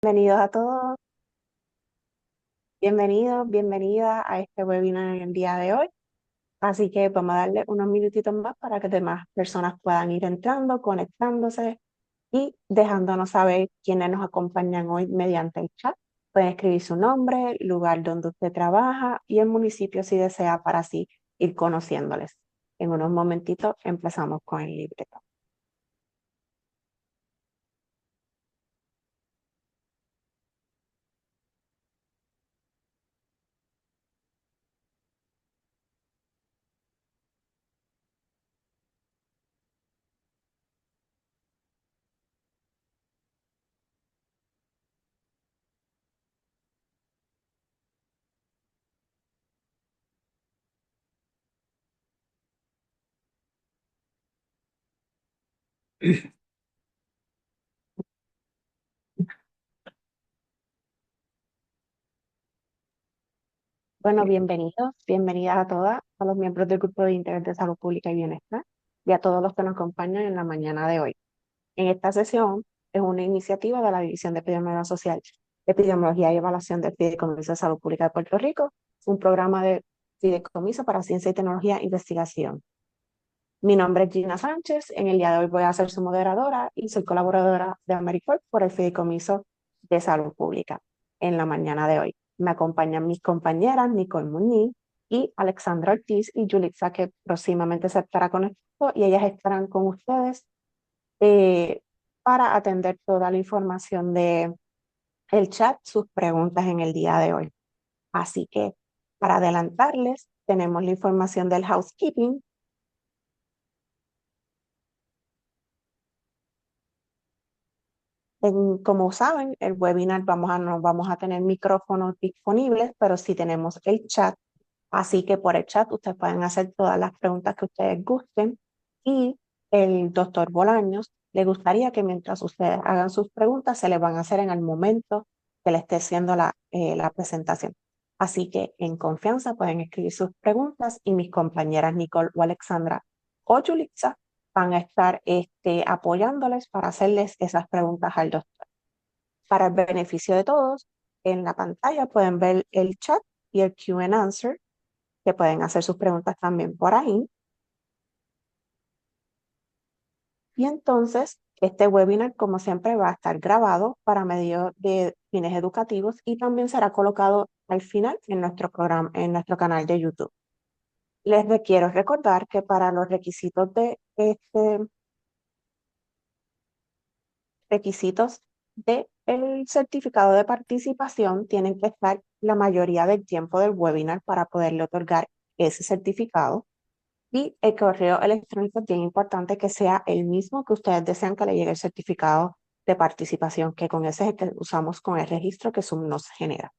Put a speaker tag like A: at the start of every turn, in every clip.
A: Bienvenidos a todos, bienvenidos, bienvenida a este webinar en el día de hoy. Así que vamos a darle unos minutitos más para que demás personas puedan ir entrando, conectándose y dejándonos saber quiénes nos acompañan hoy mediante el chat. Pueden escribir su nombre, lugar donde usted trabaja y el municipio si desea para así ir conociéndoles. En unos momentitos empezamos con el libreto. Bueno, bienvenidos, bienvenidas a todas, a los miembros del Grupo de Interés de Salud Pública y Bienestar y a todos los que nos acompañan en la mañana de hoy. En esta sesión es una iniciativa de la División de Epidemiología Social, Epidemiología y Evaluación del Fideicomiso de Salud Pública de Puerto Rico, un programa de fideicomiso para ciencia y tecnología e investigación. Mi nombre es Gina Sánchez, en el día de hoy voy a ser su moderadora y soy colaboradora de AmeriCorps por el Fideicomiso de Salud Pública en la mañana de hoy. Me acompañan mis compañeras Nicole Muñiz y Alexandra Ortiz y Julitza, que próximamente se estará conectando y ellas estarán con ustedes eh, para atender toda la información de el chat, sus preguntas en el día de hoy. Así que para adelantarles, tenemos la información del housekeeping. Como saben, el webinar no vamos a tener micrófonos disponibles, pero sí tenemos el chat. Así que por el chat ustedes pueden hacer todas las preguntas que ustedes gusten y el doctor Bolaños le gustaría que mientras ustedes hagan sus preguntas se les van a hacer en el momento que le esté haciendo la presentación. Así que en confianza pueden escribir sus preguntas y mis compañeras Nicole o Alexandra o Julissa van a estar apoyándoles para hacerles esas preguntas al doctor. Para el beneficio de todos, en la pantalla pueden ver el chat y el Q&A, que pueden hacer sus preguntas también por ahí. Y entonces, este webinar, como siempre, va a estar grabado para medio de fines educativos y también será colocado al final en nuestro programa, en nuestro canal de YouTube. Les quiero recordar que para los requisitos del certificado de participación tienen que estar la mayoría del tiempo del webinar para poderle otorgar ese certificado. Y el correo electrónico es bien importante que sea el mismo que ustedes desean que le llegue el certificado de participación, que con ese es el que usamos con el registro que Zoom nos genera.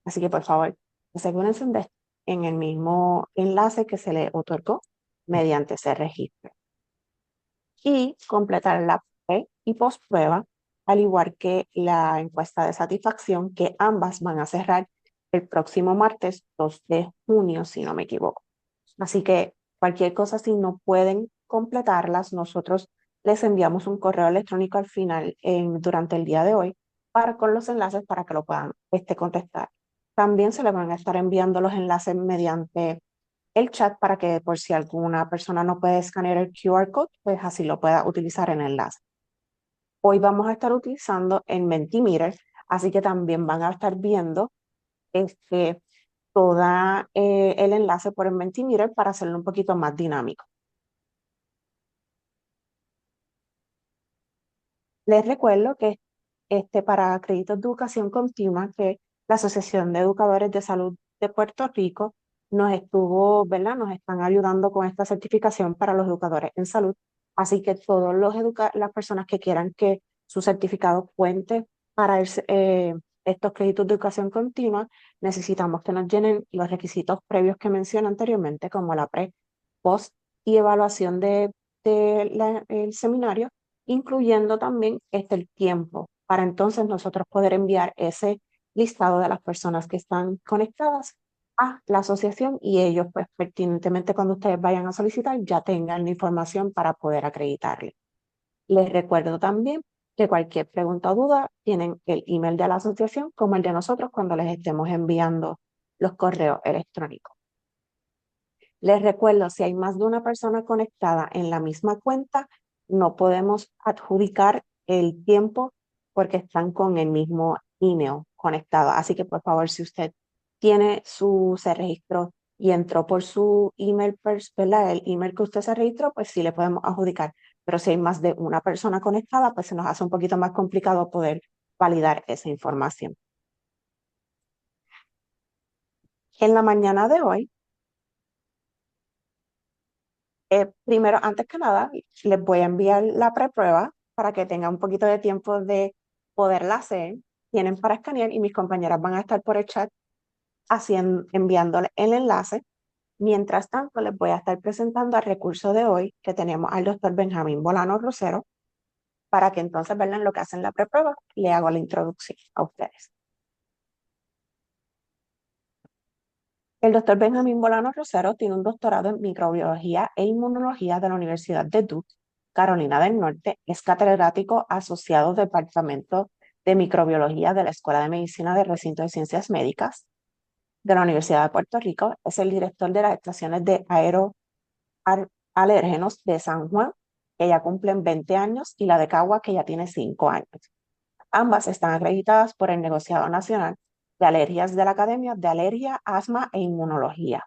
A: Así que por favor, asegúrense de en el mismo enlace que se le otorgó mediante ese registro. Y completar la pre y post prueba, al igual que la encuesta de satisfacción, que ambas van a cerrar el próximo martes 2 de junio, si no me equivoco. Así que cualquier cosa, si no pueden completarlas, nosotros les enviamos un correo electrónico al final durante el día de hoy con los enlaces para que lo puedan contestar. También se les van a estar enviando los enlaces mediante el chat para que por si alguna persona no puede escanear el QR code, pues así lo pueda utilizar en el enlace. Hoy vamos a estar utilizando el Mentimeter, así que también van a estar viendo este, todo el enlace por el Mentimeter para hacerlo un poquito más dinámico. Les recuerdo que para créditos de educación continua, que la Asociación de Educadores de Salud de Puerto Rico nos estuvo, ¿verdad? Nos están ayudando con esta certificación para los educadores en salud. Así que todas las personas que quieran que su certificado cuente para estos créditos de educación continua, necesitamos que nos llenen los requisitos previos que mencioné anteriormente, como la pre, post y evaluación del seminario, incluyendo también el tiempo, para entonces nosotros poder enviar ese listado de las personas que están conectadas a la asociación y ellos, pues pertinentemente cuando ustedes vayan a solicitar, ya tengan la información para poder acreditarle. Les recuerdo también Que cualquier pregunta o duda tienen el email de la asociación como el de nosotros cuando les estemos enviando los correos electrónicos. Les recuerdo, si hay más de una persona conectada en la misma cuenta, no podemos adjudicar el tiempo porque están con el mismo email conectado. Así que por favor, si usted se registró y entró por su email, ¿verdad? El email que usted se registró, pues sí le podemos adjudicar. Pero si hay más de una persona conectada, pues se nos hace un poquito más complicado poder validar esa información. En la mañana de hoy, primero, antes que nada, les voy a enviar la preprueba para que tengan un poquito de tiempo de poderla hacer. Tienen para escanear y mis compañeras van a estar por el chat enviándole el enlace. Mientras tanto, les voy a estar presentando el recurso de hoy que tenemos al doctor Benjamín Bolano Rosero para que entonces vean lo que hacen la preprueba. Le hago la introducción a ustedes. El doctor Benjamín Bolano Rosero tiene un doctorado en microbiología e inmunología de la Universidad de Duke, Carolina del Norte. Es catedrático asociado del Departamento de Microbiología de la Escuela de Medicina del Recinto de Ciencias Médicas de la Universidad de Puerto Rico. Es el director de las estaciones de aeroalérgenos de San Juan, que ya cumplen 20 años, y la de Cagua, que ya tiene 5 años. Ambas están acreditadas por el Negociado Nacional de Alergias de la Academia de Alergia, Asma e Inmunología.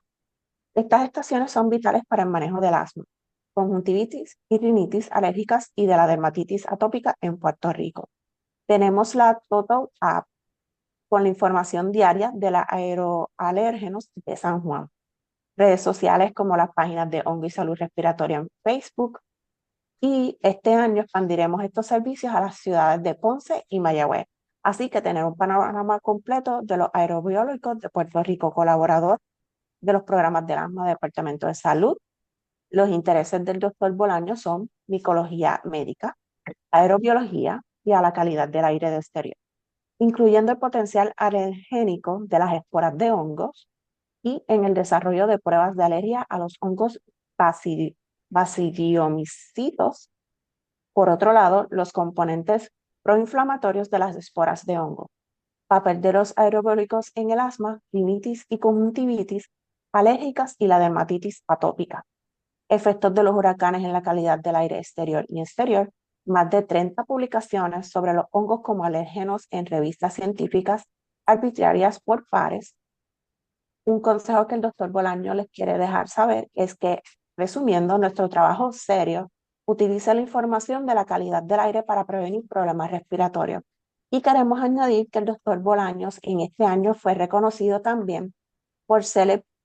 A: Estas estaciones son vitales para el manejo del asma, conjuntivitis y rinitis alérgicas y de la dermatitis atópica en Puerto Rico. Tenemos la Total App con la información diaria de los aeroalérgenos de San Juan. Redes sociales como las páginas de Hongo y Salud Respiratoria en Facebook. Y este año expandiremos estos servicios a las ciudades de Ponce y Mayagüez. Así que tener un panorama completo de los aerobiólogos de Puerto Rico, colaborador de los programas del asma del Departamento de Salud. Los intereses del doctor Bolaño son micología médica, aerobiología y a la calidad del aire de exterior, incluyendo el potencial alergénico de las esporas de hongos y en el desarrollo de pruebas de alergia a los hongos basidiomycetos. Por otro lado, los componentes proinflamatorios de las esporas de hongo, papel de los aerobiológicos en el asma, rinitis y conjuntivitis alérgicas y la dermatitis atópica. Efectos de los huracanes en la calidad del aire exterior y exterior, más de 30 publicaciones sobre los hongos como alérgenos en revistas científicas arbitrarias por pares. Un consejo que el doctor Bolaño les quiere dejar saber es que, resumiendo, nuestro trabajo serio utiliza la información de la calidad del aire para prevenir problemas respiratorios. Y queremos añadir que el doctor Bolaños en este año fue reconocido también por,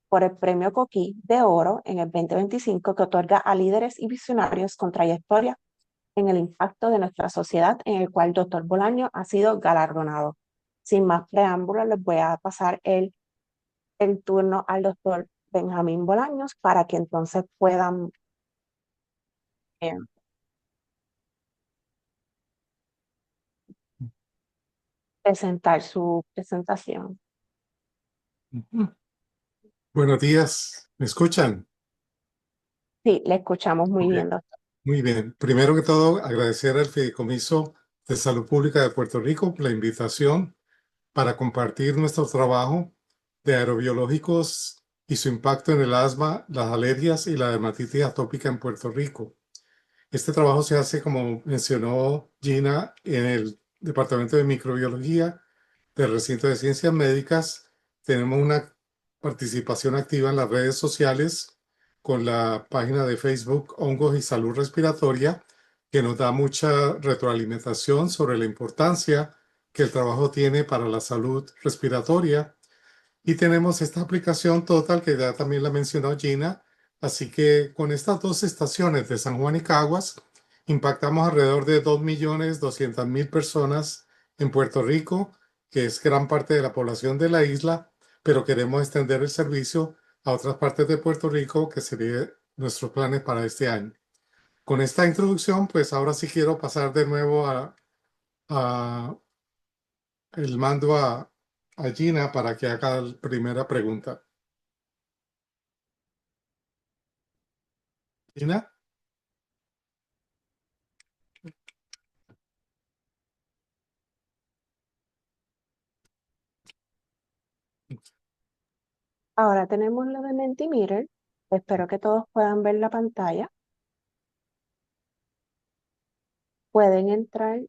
A: por el Premio Coquí de Oro en el 2025 que otorga a líderes y visionarios con trayectoria en el impacto de nuestra sociedad, en el cual el doctor Bolaño ha sido galardonado. Sin más preámbulos, les voy a pasar el turno al doctor Benjamín Bolaños para que entonces puedan eh, presentar su presentación.
B: Ujú. Buenos días, ¿me escuchan?
A: Sí, le escuchamos muy
B: Ok.
A: bien, doctor.
B: Muy bien. Primero que todo, agradecer al Fideicomiso de Salud Pública de Puerto Rico por la invitación para compartir nuestro trabajo de aerobiológicos y su impacto en el asma, las alergias y la dermatitis atópica en Puerto Rico. Este trabajo se hace, como mencionó Gina, en el Departamento de Microbiología del Recinto de Ciencias Médicas. Tenemos una participación activa en las redes sociales con la página de Facebook Hongos y Salud Respiratoria, que nos da mucha retroalimentación sobre la importancia que el trabajo tiene para la salud respiratoria. Y tenemos esta aplicación Total, que ya también la mencionó Gina. Así que con estas dos estaciones de San Juan y Caguas, impactamos alrededor de 2.200.000 personas en Puerto Rico, que es gran parte de la población de la isla, pero queremos extender el servicio a otras partes de Puerto Rico, que serían nuestros planes para este año. Con esta introducción, pues ahora sí quiero pasar de nuevo a el mando a Gina para que haga la primera pregunta. Gina.
A: Ahora tenemos lo de Mentimeter. Espero que todos puedan ver la pantalla. Pueden entrar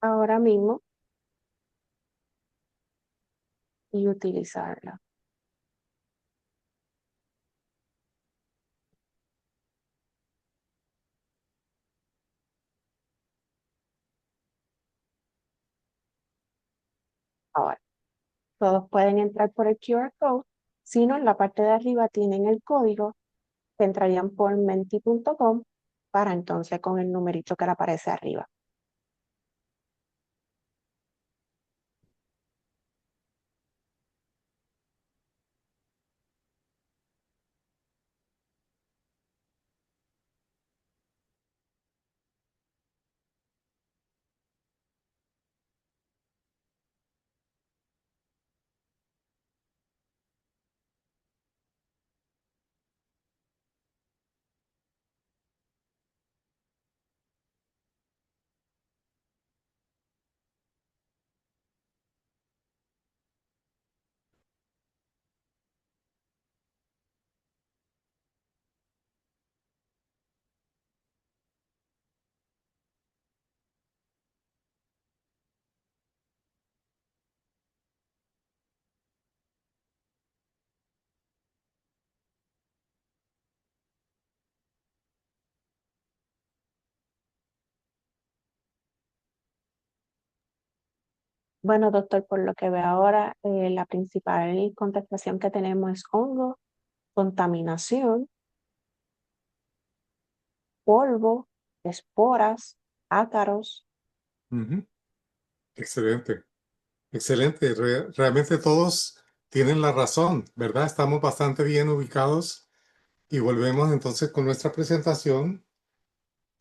A: ahora mismo y utilizarla. Ahora, todos pueden entrar por el QR code. Si no, en la parte de arriba tienen el código que entrarían por menti.com para entonces con el numerito que le aparece arriba. Bueno, doctor, por lo que veo ahora, la principal contestación que tenemos es hongo, contaminación, polvo, esporas, ácaros.
B: Ujú. Excelente, excelente. Realmente todos tienen la razón, ¿verdad? Estamos bastante bien ubicados y volvemos entonces con nuestra presentación.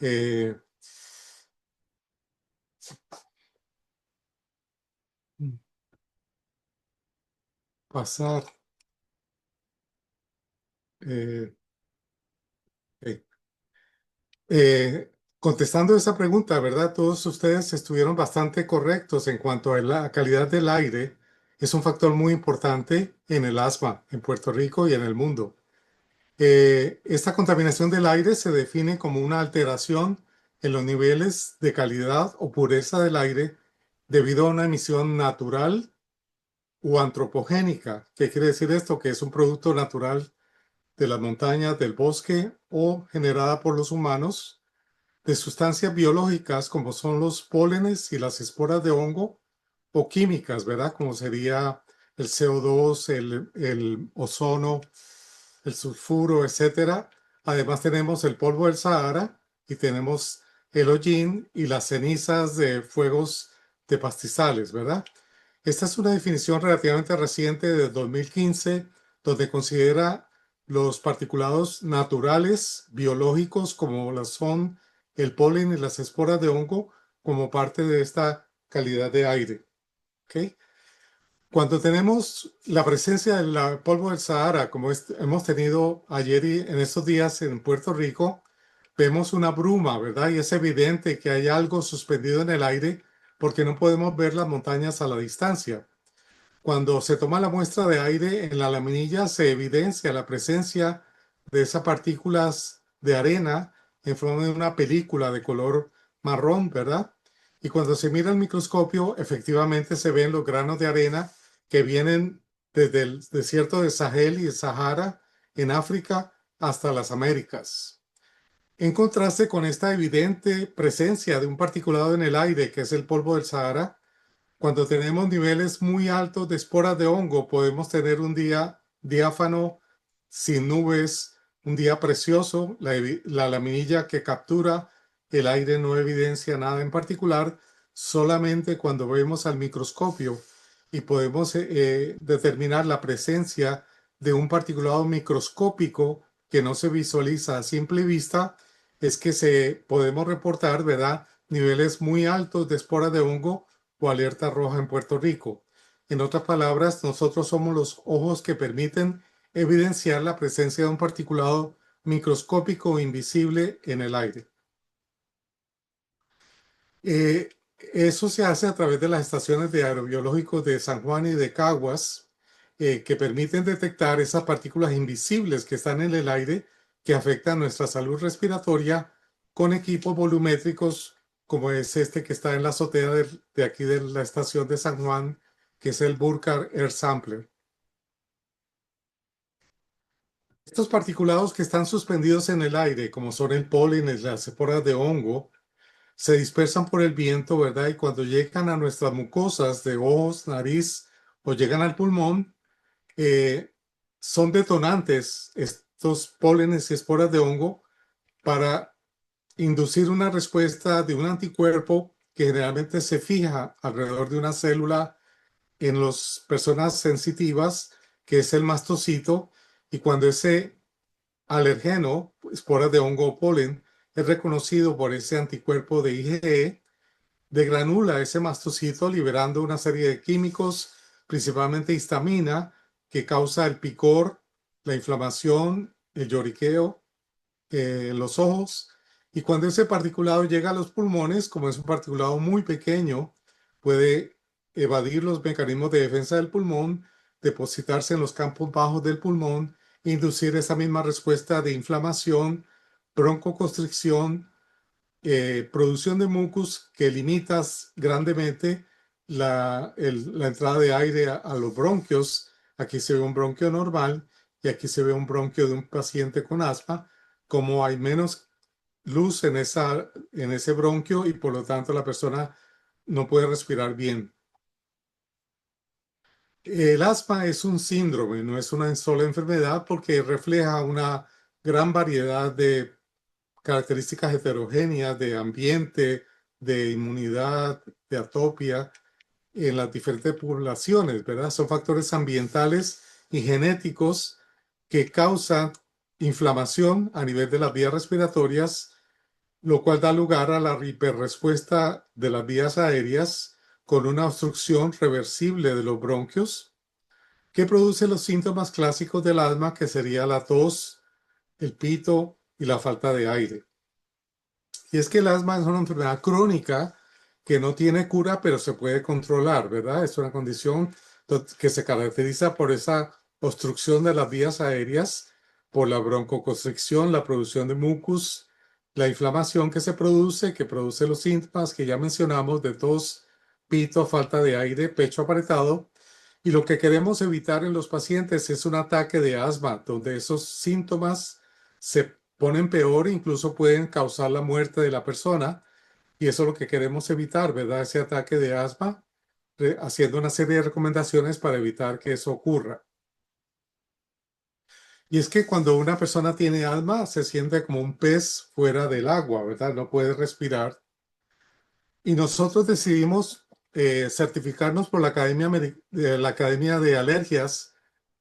B: Eh, pasar. eh, eh, contestando esa pregunta, ¿verdad? Todos ustedes estuvieron bastante correctos en cuanto a la calidad del aire. Es un factor muy importante en el asma en Puerto Rico y en el mundo. Esta contaminación del aire se define como una alteración en los niveles de calidad o pureza del aire debido a una emisión natural o antropogénica. ¿Qué quiere decir esto? Que es un producto natural de las montañas, del bosque o generada por los humanos de sustancias biológicas como son los pólenes y las esporas de hongo o químicas, ¿verdad? Como sería el CO2, el ozono, el sulfuro, etcétera. Además tenemos el polvo del Sahara y tenemos el hollín y las cenizas de fuegos de pastizales, ¿verdad? Esta es una definición relativamente reciente de 2015, donde considera los particulados naturales, biológicos, como las son el polen y las esporas de hongo, como parte de esta calidad de aire. ¿Ok? Cuando tenemos la presencia del polvo del Sahara, como hemos tenido ayer y en estos días en Puerto Rico, vemos una bruma, ¿verdad? Y es evidente que hay algo suspendido en el aire porque no podemos ver las montañas a la distancia. Cuando se toma la muestra de aire en la laminilla se evidencia la presencia de esas partículas de arena en forma de una película de color marrón, ¿verdad? Y cuando se mira al microscopio, efectivamente se ven los granos de arena que vienen desde el desierto de Sahel y el Sahara en África hasta las Américas. En contraste con esta evidente presencia de un particulado en el aire, que es el polvo del Sahara, cuando tenemos niveles muy altos de esporas de hongo, podemos tener un día diáfano, sin nubes, un día precioso. La laminilla que captura el aire no evidencia nada en particular, solamente cuando vemos al microscopio y podemos determinar la presencia de un particulado microscópico que no se visualiza a simple vista, es que podemos reportar, ¿verdad?, niveles muy altos de esporas de hongo o alerta roja en Puerto Rico. En otras palabras, nosotros somos los ojos que permiten evidenciar la presencia de un particulado microscópico o invisible en el aire. Eso se hace a través de las estaciones de aerobiológicos de San Juan y de Caguas, que permiten detectar esas partículas invisibles que están en el aire que afectan nuestra salud respiratoria con equipos volumétricos como es este que está en la azotea de aquí de la estación de San Juan, que es el Burkhardt Air Sampler. Estos particulados que están suspendidos en el aire, como son el polen y las esporas de hongo, se dispersan por el viento, ¿verdad? Y cuando llegan a nuestras mucosas de ojos, nariz o llegan al pulmón, eh, son detonantes estos pólenes y esporas de hongo para inducir una respuesta de un anticuerpo que generalmente se fija alrededor de una célula en las personas sensitivas, que es el mastocito, y cuando ese alergeno, esporas de hongo o polen, es reconocido por ese anticuerpo de IgE, degranula ese mastocito liberando una serie de químicos, principalmente histamina, que causa el picor, la inflamación, el lloriqueo en los ojos. Y cuando ese particulado llega a los pulmones, como es un particulado muy pequeño, puede evadir los mecanismos de defensa del pulmón, depositarse en los campos bajos del pulmón, inducir esa misma respuesta de inflamación, broncoconstricción, producción de mucus que limitas grandemente la entrada de aire a los bronquios. Aquí se ve un bronquio normal y aquí se ve un bronquio de un paciente con asma. Como hay menos luz en ese bronquio y por lo tanto la persona no puede respirar bien. El asma es un síndrome, no es una sola enfermedad porque refleja una gran variedad de características heterogéneas de ambiente, de inmunidad, de atopia en las diferentes poblaciones, ¿verdad? Son factores ambientales y genéticos que causan inflamación a nivel de las vías respiratorias, lo cual da lugar a la hiperrespuesta de las vías aéreas con una obstrucción reversible de los bronquios que produce los síntomas clásicos del asma, que sería la tos, el pito y la falta de aire. Y es que el asma es una enfermedad crónica que no tiene cura, pero se puede controlar, ¿verdad? Es una condición que se caracteriza por esa obstrucción de las vías aéreas, por la broncoconstricción, la producción de mucus, la inflamación que produce los síntomas que ya mencionamos de tos, pito, falta de aire, pecho apretado. Y lo que queremos evitar en los pacientes es un ataque de asma, donde esos síntomas se ponen peor, incluso pueden causar la muerte de la persona. Y eso es lo que queremos evitar, ¿verdad? Ese ataque de asma, haciendo una serie de recomendaciones para evitar que eso ocurra. Y es que cuando una persona tiene asma, se siente como un pez fuera del agua, ¿verdad? No puede respirar. Y nosotros decidimos certificarnos por la Academia de Alergias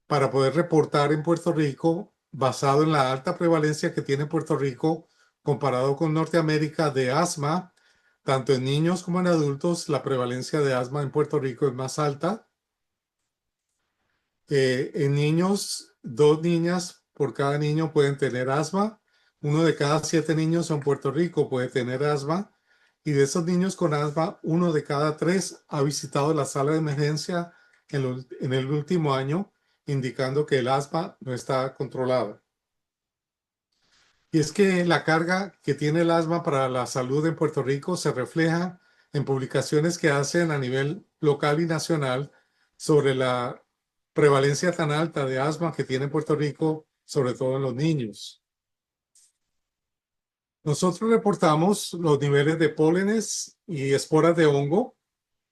B: para poder reportar en Puerto Rico, basado en la alta prevalencia que tiene Puerto Rico comparado con Norteamérica de asma, tanto en niños como en adultos, la prevalencia de asma en Puerto Rico es más alta. En niños, 2 niñas por cada niño pueden tener asma. 1 de cada 7 niños en Puerto Rico puede tener asma. Y de esos niños con asma, 1 de cada 3 ha visitado la sala de emergencia en el último año, indicando que el asma no está controlada. Y es que la carga que tiene el asma para la salud en Puerto Rico se refleja en publicaciones que hacen a nivel local y nacional sobre la prevalencia tan alta de asma que tiene Puerto Rico, sobre todo en los niños. Nosotros reportamos los niveles de pólenes y esporas de hongo.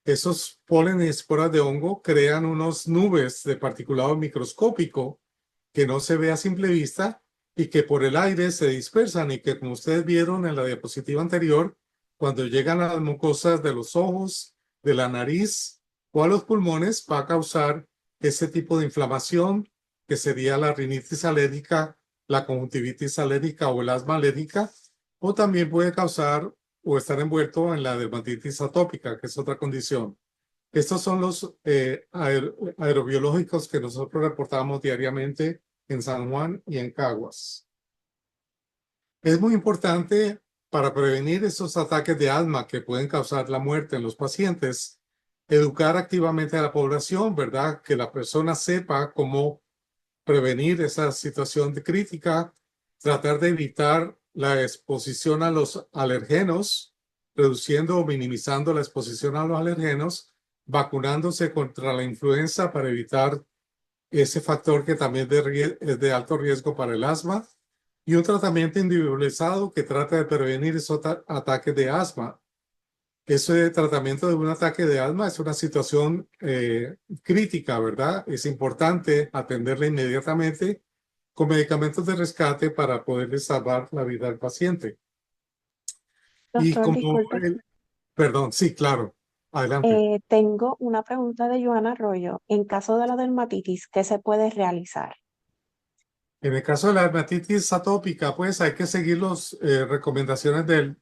B: Esos pólenes y esporas de hongo crean unas nubes de particulado microscópico que no se ve a simple vista y que por el aire se dispersan y que, como ustedes vieron en la diapositiva anterior, cuando llegan a las mucosas de los ojos, de la nariz o a los pulmones, va a causar ese tipo de inflamación que sería la rinitis alérgica, la conjuntivitis alérgica o el asma alérgica, o también puede causar o estar envuelto en la dermatitis atópica, que es otra condición. Estos son los aerobiológicos que nosotros reportamos diariamente en San Juan y en Caguas. Es muy importante para prevenir esos ataques de asma que pueden causar la muerte en los pacientes, educar activamente a la población, ¿verdad? Que la persona sepa cómo prevenir esa situación de crítica, tratar de evitar la exposición a los alergenos, reduciendo o minimizando la exposición a los alergenos, vacunándose contra la influenza para evitar ese factor que también es de alto riesgo para el asma, y un tratamiento individualizado que trata de prevenir esos ataques de asma. Ese tratamiento de un ataque de asma es una situación crítica, ¿verdad? Es importante atenderla inmediatamente con medicamentos de rescate para poderle salvar la vida al paciente. Y
A: Doctor,
B: como
A: disculpe.
B: perdón, sí, claro, adelante.
A: Tengo una pregunta de Joana Arroyo. En caso de la dermatitis, ¿qué se puede realizar?
B: En el caso de la dermatitis atópica, pues hay que seguir las recomendaciones del,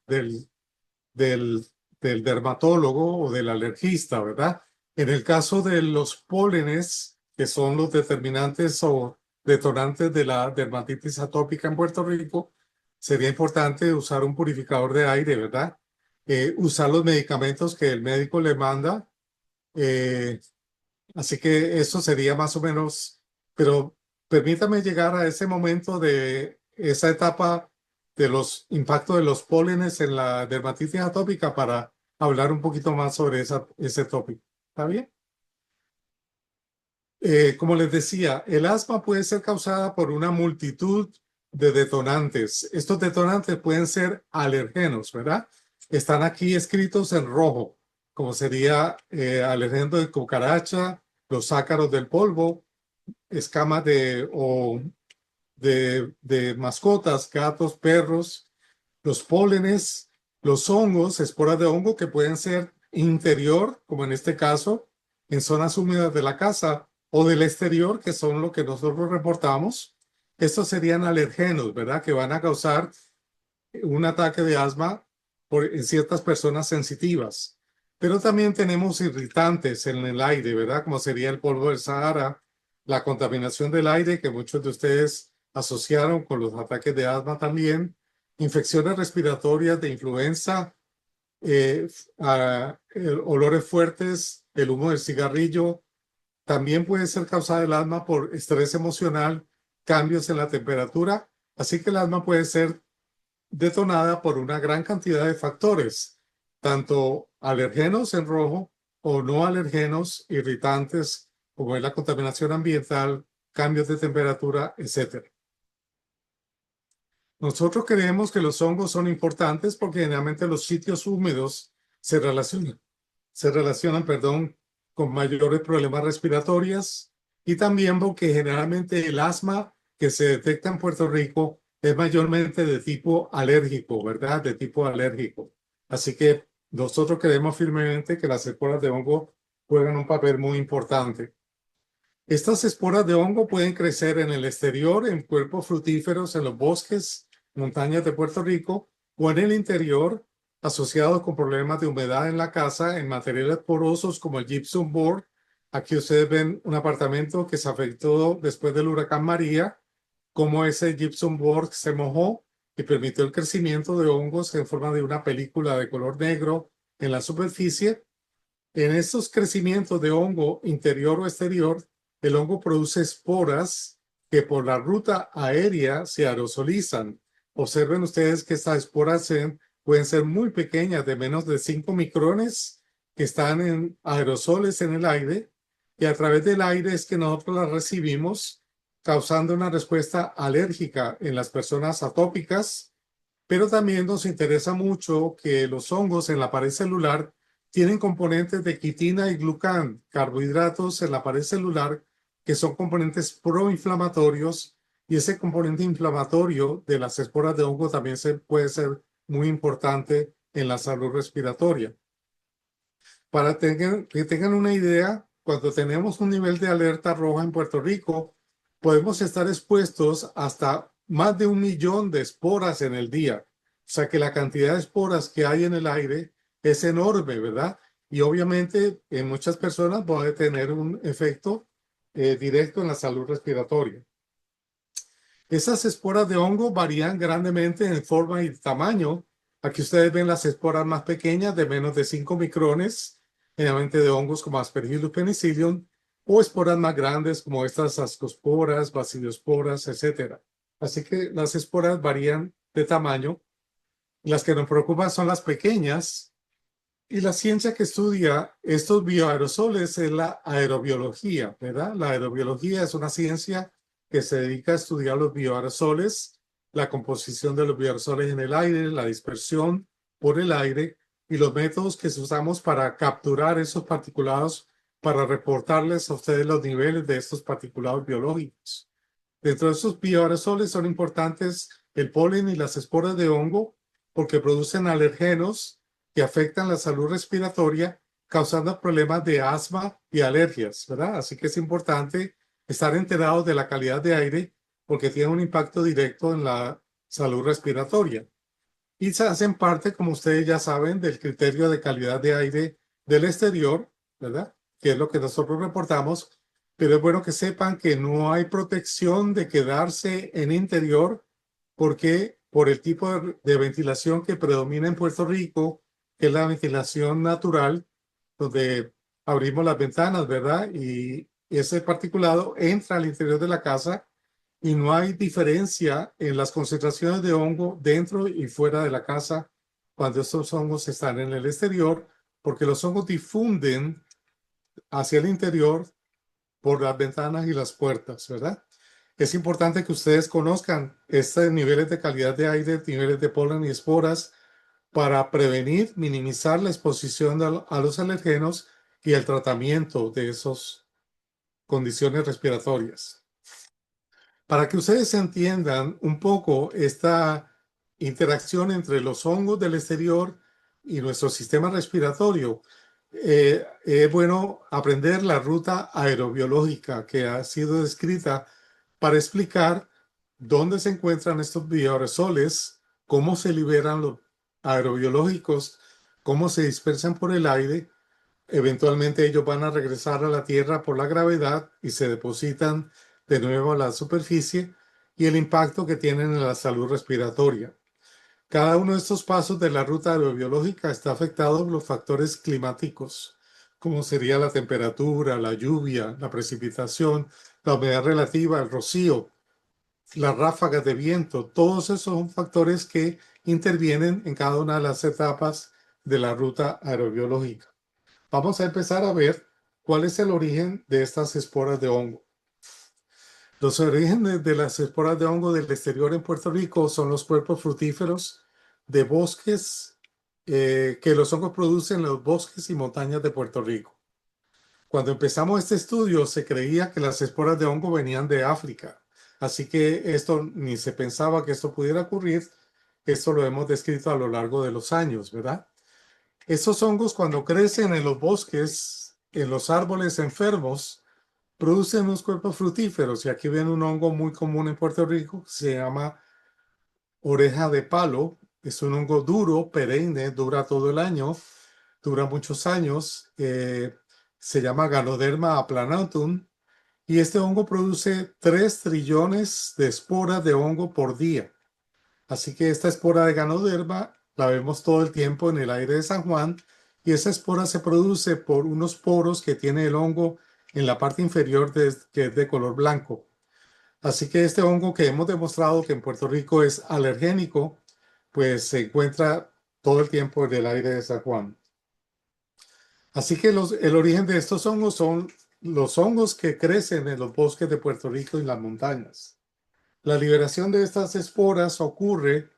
B: del dermatólogo o del alergista, ¿verdad? En el caso de los pólenes, que son los determinantes o detonantes de la dermatitis atópica en Puerto Rico, sería importante usar un purificador de aire, ¿verdad? Usar los medicamentos que el médico le manda. eh, Así que eso sería más o menos, pero permítame llegar a ese momento de esa etapa de los impactos de los pólenes en la dermatitis atópica para hablar un poquito más sobre ese tópico. ¿Está bien? Como les decía, el asma puede ser causada por una multitud de detonantes. Estos detonantes pueden ser alergenos, ¿verdad? Están aquí escritos en rojo, como sería alergeno de cucaracha, los ácaros del polvo, escamas de mascotas, gatos, perros, los pólenes, los hongos, esporas de hongo que pueden ser interior, como en este caso, en zonas húmedas de la casa, o del exterior, que son lo que nosotros reportamos. Estos serían alergenos, ¿verdad? Que van a causar un ataque de asma en ciertas personas sensitivas. Pero también tenemos irritantes en el aire, ¿verdad? Como sería el polvo del Sahara, la contaminación del aire que muchos de ustedes asociaron con los ataques de asma también, infecciones respiratorias de influenza, olores fuertes, el humo del cigarrillo. También puede ser causada el asma por estrés emocional, cambios en la temperatura. Así que el asma puede ser detonada por una gran cantidad de factores, tanto alergenos en rojo o no alergenos, irritantes, como es la contaminación ambiental, cambios de temperatura, etc. Nosotros creemos que los hongos son importantes porque generalmente los sitios húmedos se relacionan, perdón, con mayores problemas respiratorios, y también porque generalmente el asma que se detecta en Puerto Rico es mayormente de tipo alérgico, ¿verdad? De tipo alérgico. Así que nosotros creemos firmemente que las esporas de hongo juegan un papel muy importante. Estas esporas de hongo pueden crecer en el exterior, en cuerpos frutíferos, en los bosques, montañas de Puerto Rico, o en el interior, asociados con problemas de humedad en la casa, en materiales porosos como el gypsum board. Aquí ustedes ven un apartamento que se afectó después del huracán María, cómo ese gypsum board se mojó y permitió el crecimiento de hongos en forma de una película de color negro en la superficie. En estos crecimientos de hongo interior o exterior, el hongo produce esporas que por la ruta aérea se aerosolizan. Observen ustedes que estas esporas pueden ser muy pequeñas, de menos de 5 micrones, que están en aerosoles en el aire, y a través del aire es que nosotros las recibimos, causando una respuesta alérgica en las personas atópicas. Pero también nos interesa mucho que los hongos en la pared celular tienen componentes de quitina y glucán, carbohidratos en la pared celular, que son componentes proinflamatorios, y ese componente inflamatorio de las esporas de hongo también puede ser muy importante en la salud respiratoria. Para que tengan una idea, cuando tenemos un nivel de alerta roja en Puerto Rico, podemos estar expuestos hasta más de 1 millón de esporas en el día. O sea que la cantidad de esporas que hay en el aire es enorme, ¿verdad? Y obviamente en muchas personas puede tener un efecto directo en la salud respiratoria. Esas esporas de hongo varían grandemente en forma y tamaño Aquí ustedes ven las esporas más pequeñas de menos de 5 micrones, generalmente de hongos como Aspergillus penicillium, o esporas más grandes como estas ascosporas, baciliosporas, etcétera. Así que las esporas varían de tamaño. Las que nos preocupan son las pequeñas, y la ciencia que estudia estos bioaerosoles es la aerobiología, ¿verdad? La aerobiología es una ciencia que se dedica a estudiar los bioaerosoles, la composición de los bioaerosoles en el aire, la dispersión por el aire y los métodos que usamos para capturar esos particulados para reportarles a ustedes los niveles de estos particulados biológicos. Dentro de esos bioaerosoles son importantes el polen y las esporas de hongo porque producen alergenos que afectan la salud respiratoria, causando problemas de asma y alergias, ¿verdad? Así que es importante estar enterados de la calidad de aire porque tiene un impacto directo en la salud respiratoria. Y se hacen parte, como ustedes ya saben, del criterio de calidad de aire del exterior, ¿verdad? Que es lo que nosotros reportamos, pero es bueno que sepan que no hay protección de quedarse en interior porque por el tipo de ventilación que predomina en Puerto Rico, que es la ventilación natural, donde abrimos las ventanas, ¿verdad? Y ese particulado entra al interior de la casa y no hay diferencia en las concentraciones de hongo dentro y fuera de la casa cuando estos hongos están en el exterior, porque los hongos difunden hacia el interior por las ventanas y las puertas, ¿verdad? Es importante que ustedes conozcan estos niveles de calidad de aire, niveles de polen y esporas para prevenir, minimizar la exposición a los alergenos y el tratamiento de esas condiciones respiratorias. Para que ustedes entiendan un poco esta interacción entre los hongos del exterior y nuestro sistema respiratorio, es bueno aprender la ruta aerobiológica que ha sido descrita para explicar dónde se encuentran estos bioaerosoles, cómo se liberan los aerobiológicos, cómo se dispersan por el aire. Eventualmente ellos van a regresar a la Tierra por la gravedad y se depositan de nuevo a la superficie y el impacto que tienen en la salud respiratoria. Cada uno de estos pasos de la ruta aerobiológica está afectado por los factores climáticos, como sería la temperatura, la lluvia, la precipitación, la humedad relativa, el rocío, las ráfagas de viento. Todos esos son factores que intervienen en cada una de las etapas de la ruta aerobiológica. Vamos a empezar a ver cuál es el origen de estas esporas de hongo. Los orígenes de las esporas de hongo del exterior en Puerto Rico son los cuerpos fructíferos de bosques que los hongos producen en los bosques y montañas de Puerto Rico. Cuando empezamos este estudio se creía que las esporas de hongo venían de África, así que esto ni se pensaba que esto pudiera ocurrir. Esto lo hemos descrito a lo largo de los años, ¿verdad? Estos hongos cuando crecen en los bosques, en los árboles enfermos, producen unos cuerpos fructíferos. Y aquí ven un hongo muy común en Puerto Rico, se llama oreja de palo. Es un hongo duro, perenne, dura todo el año, dura muchos años. Se llama Ganoderma aplanatum. Y este hongo produce 3 trillones de esporas de hongo por día. Así que esta espora de Ganoderma la vemos todo el tiempo en el aire de San Juan y esa espora se produce por unos poros que tiene el hongo en la parte inferior que es de color blanco. Así que este hongo que hemos demostrado que en Puerto Rico es alergénico, pues se encuentra todo el tiempo en el aire de San Juan. Así que el origen de estos hongos son los hongos que crecen en los bosques de Puerto Rico y las montañas. La liberación de estas esporas ocurre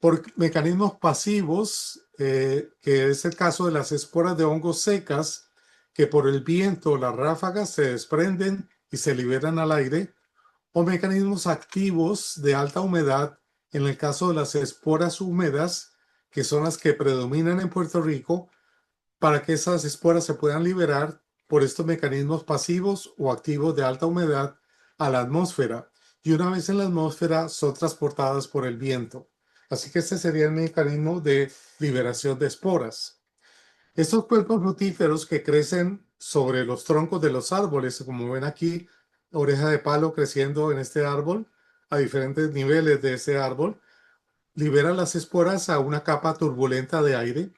B: por mecanismos pasivos, que es el caso de las esporas de hongos secas, que por el viento, las ráfagas se desprenden y se liberan al aire, o mecanismos activos de alta humedad, en el caso de las esporas húmedas, que son las que predominan en Puerto Rico, para que esas esporas se puedan liberar por estos mecanismos pasivos o activos de alta humedad a la atmósfera. Y una vez en la atmósfera son transportadas por el viento. Así que este sería el mecanismo de liberación de esporas. Estos cuerpos fructíferos que crecen sobre los troncos de los árboles, como ven aquí, oreja de palo creciendo en este árbol a diferentes niveles de ese árbol, libera las esporas a una capa turbulenta de aire.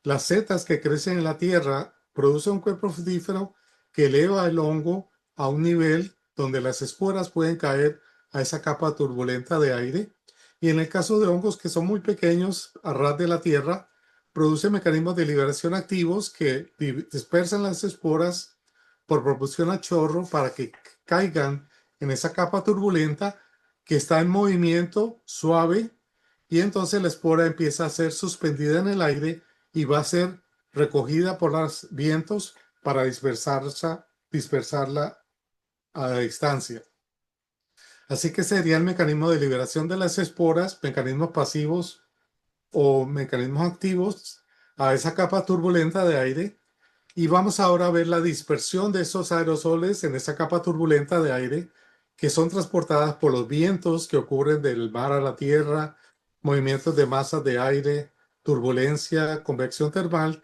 B: Las setas que crecen en la tierra producen un cuerpo fructífero que eleva el hongo a un nivel donde las esporas pueden caer a esa capa turbulenta de aire. Y en el caso de hongos que son muy pequeños, a ras de la tierra, produce mecanismos de liberación activos que dispersan las esporas por propulsión a chorro para que caigan en esa capa turbulenta que está en movimiento suave, y entonces la espora empieza a ser suspendida en el aire y va a ser recogida por los vientos para dispersarla a la distancia. Así que sería el mecanismo de liberación de las esporas, mecanismos pasivos o mecanismos activos a esa capa turbulenta de aire. Y vamos ahora a ver la dispersión de esos aerosoles en esa capa turbulenta de aire que son transportadas por los vientos que ocurren del mar a la tierra, movimientos de masas de aire, turbulencia, convección termal,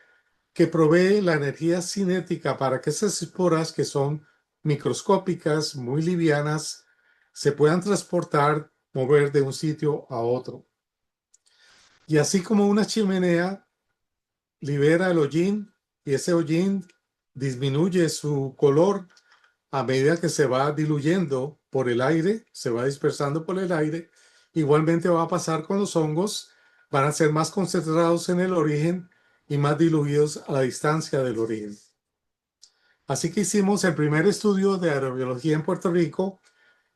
B: que provee la energía cinética para que esas esporas, que son microscópicas, muy livianas, se puedan transportar, mover de un sitio a otro. Y así como una chimenea libera el hollín y ese hollín disminuye su color a medida que se va diluyendo por el aire, se va dispersando por el aire, igualmente va a pasar con los hongos, van a ser más concentrados en el origen y más diluidos a la distancia del origen. Así que hicimos el primer estudio de aerobiología en Puerto Rico,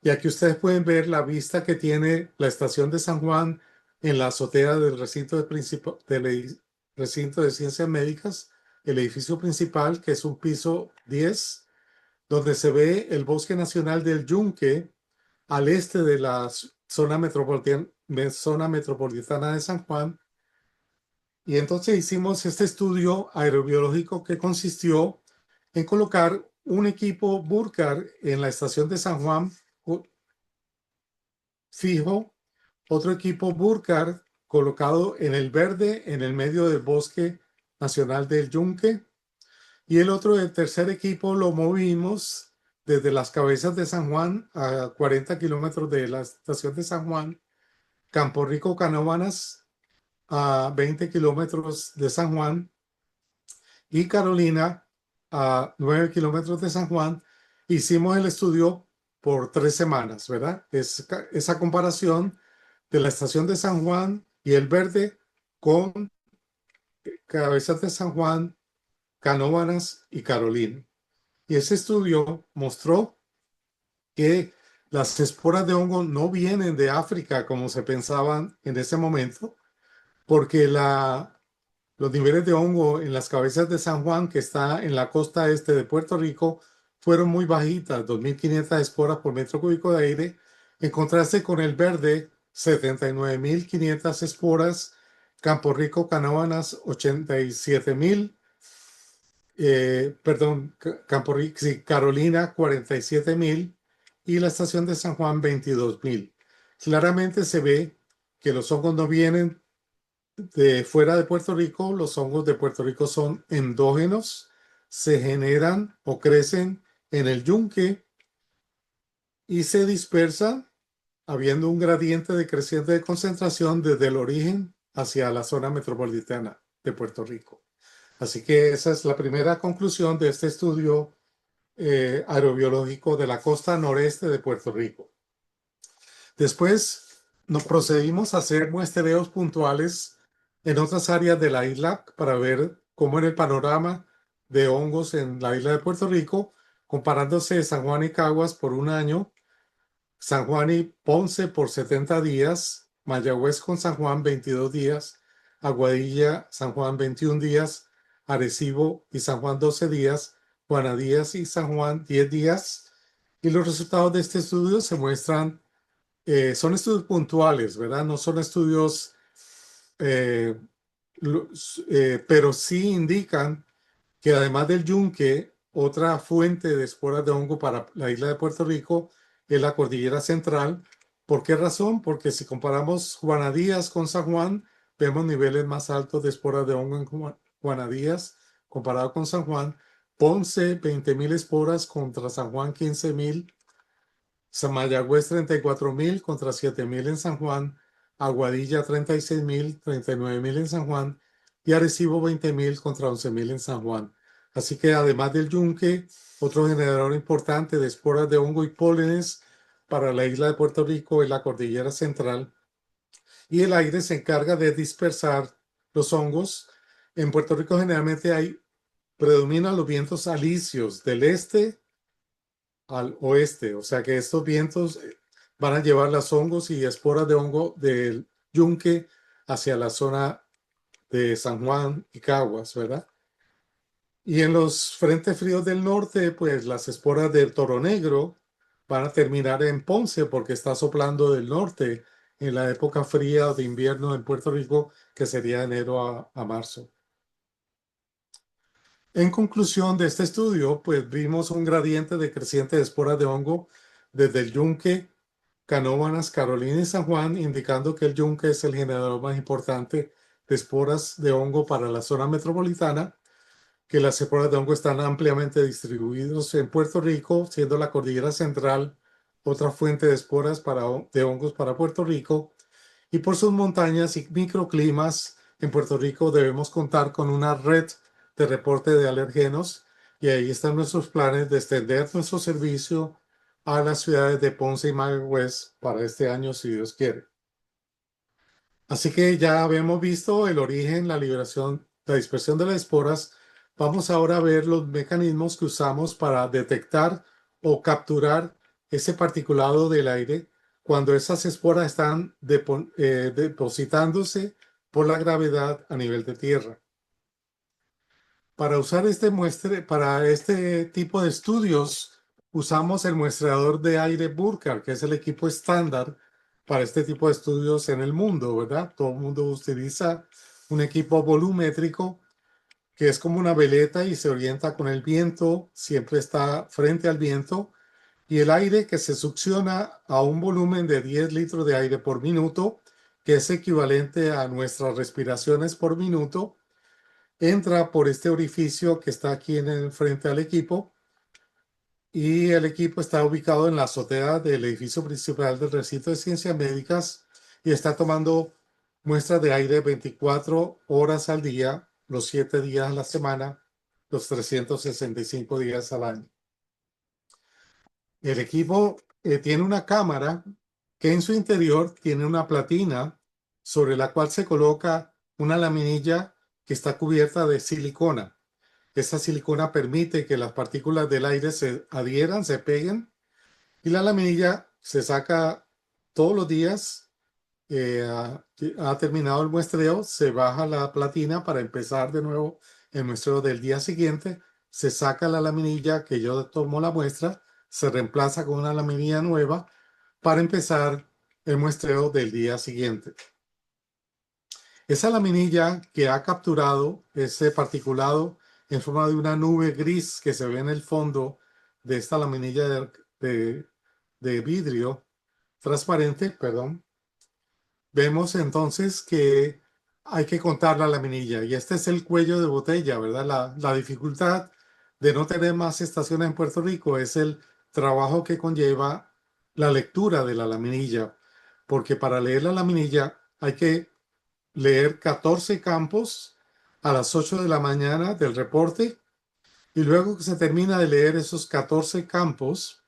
B: y aquí ustedes pueden ver la vista que tiene la estación de San Juan en la azotea del recinto de ciencias médicas, el edificio principal, que es un piso 10, donde se ve el Bosque Nacional del Yunque al este de la zona metropolitana de San Juan. Y entonces hicimos este estudio aerobiológico que consistió en colocar un equipo Burkhardt en la estación de San Juan fijo, otro equipo Burkhardt colocado en el verde en el medio del Bosque Nacional del Yunque, y el tercer equipo lo movimos desde las Cabezas de San Juan a 40 kilómetros de la estación de San Juan, Campo Rico, Canóvanas a 20 kilómetros de San Juan, y Carolina a 9 kilómetros de San Juan. Hicimos el estudio por 3 semanas, ¿verdad? Esa comparación de la estación de San Juan y el verde con Cabezas de San Juan, Canóvanas y Carolina. Y ese estudio mostró que las esporas de hongo no vienen de África como se pensaban en ese momento, porque los niveles de hongo en las Cabezas de San Juan, que está en la costa este de Puerto Rico, fueron muy bajitas, 2.500 esporas por metro cúbico de aire, en contraste con el verde, 79.500 esporas, Campo Rico, Canóvanas, 87.000, perdón, sí, Carolina, 47.000, y la estación de San Juan, 22.000. Claramente se ve que los hongos no vienen de fuera de Puerto Rico. Los hongos de Puerto Rico son endógenos, se generan o crecen en el yunque y se dispersan habiendo un gradiente decreciente de concentración desde el origen hacia la zona metropolitana de Puerto Rico. Así que esa es la primera conclusión de este estudio aerobiológico de la costa noreste de Puerto Rico. Después nos procedimos a hacer muestreos puntuales en otras áreas de la isla para ver cómo era el panorama de hongos en la isla de Puerto Rico, comparándose San Juan y Caguas por un año, San Juan y Ponce por 70 días, Mayagüez con San Juan 22 días, Aguadilla, San Juan 21 días, Arecibo y San Juan 12 días, Juana Díaz y San Juan 10 días. Y los resultados de este estudio se muestran, son estudios puntuales, ¿verdad? No son estudios, eh, pero sí indican que además del yunque, otra fuente de esporas de hongo para la isla de Puerto Rico es la cordillera central. ¿Por qué razón? Porque si comparamos Juana Díaz con San Juan, vemos niveles más altos de esporas de hongo en Juana Díaz comparado con San Juan. Ponce, 20.000 esporas contra San Juan, 15.000. Mayagüez, 34.000 contra 7.000 en San Juan. Aguadilla 36.000, 39.000 en San Juan y Arecibo 20.000 contra 11.000 en San Juan. Así que además del yunque, otro generador importante de esporas de hongo y pólenes para la isla de Puerto Rico es la cordillera central, y el aire se encarga de dispersar los hongos. En Puerto Rico generalmente predominan los vientos alisios del este al oeste, o sea que estos vientos van a llevar los hongos y esporas de hongo del yunque hacia la zona de San Juan y Caguas, ¿verdad? Y en los frentes fríos del norte, pues las esporas del toro negro van a terminar en Ponce porque está soplando del norte en la época fría de invierno en Puerto Rico, que sería de enero a marzo. En conclusión de este estudio, pues vimos un gradiente decreciente de esporas de hongo desde el yunque, Canóvanas, Carolina y San Juan, indicando que el yunque es el generador más importante de esporas de hongo para la zona metropolitana, que las esporas de hongo están ampliamente distribuidos en Puerto Rico, siendo la cordillera central otra fuente de esporas de hongos para Puerto Rico. Y por sus montañas y microclimas, en Puerto Rico debemos contar con una red de reporte de alergenos, y ahí están nuestros planes de extender nuestro servicio a las ciudades de Ponce y Mayagüez para este año, si Dios quiere. Así que ya habíamos visto el origen, la liberación, la dispersión de las esporas. Vamos ahora a ver los mecanismos que usamos para detectar o capturar ese particulado del aire cuando esas esporas están depositándose por la gravedad a nivel de tierra. Para usar para este tipo de estudios, usamos el muestreador de aire Burkhardt, que es el equipo estándar para este tipo de estudios en el mundo, ¿verdad? Todo el mundo utiliza un equipo volumétrico que es como una veleta y se orienta con el viento, siempre está frente al viento, y el aire que se succiona a un volumen de 10 litros de aire por minuto, que es equivalente a nuestras respiraciones por minuto, entra por este orificio que está aquí frente al equipo, y el equipo está ubicado en la azotea del edificio principal del recinto de ciencias médicas y está tomando muestras de aire 24 horas al día, los 7 días a la semana, los 365 días al año. El equipo tiene una cámara que en su interior tiene una platina sobre la cual se coloca una laminilla que está cubierta de silicona. Esta silicona permite que las partículas del aire se adhieran, se peguen, y la laminilla se saca todos los días. Ha terminado el muestreo, se baja la platina para empezar de nuevo el muestreo del día siguiente, se saca la laminilla que yo tomo la muestra, se reemplaza con una laminilla nueva para empezar el muestreo del día siguiente. Esa laminilla que ha capturado ese particulado en forma de una nube gris que se ve en el fondo de esta laminilla de vidrio transparente, perdón, vemos entonces que hay que contar la laminilla, y este es el cuello de botella, ¿verdad? La dificultad de no tener más estaciones en Puerto Rico es el trabajo que conlleva la lectura de la laminilla, porque para leer la laminilla hay que leer 14 campos a las 8 de la mañana del reporte, y luego que se termina de leer esos 14 campos,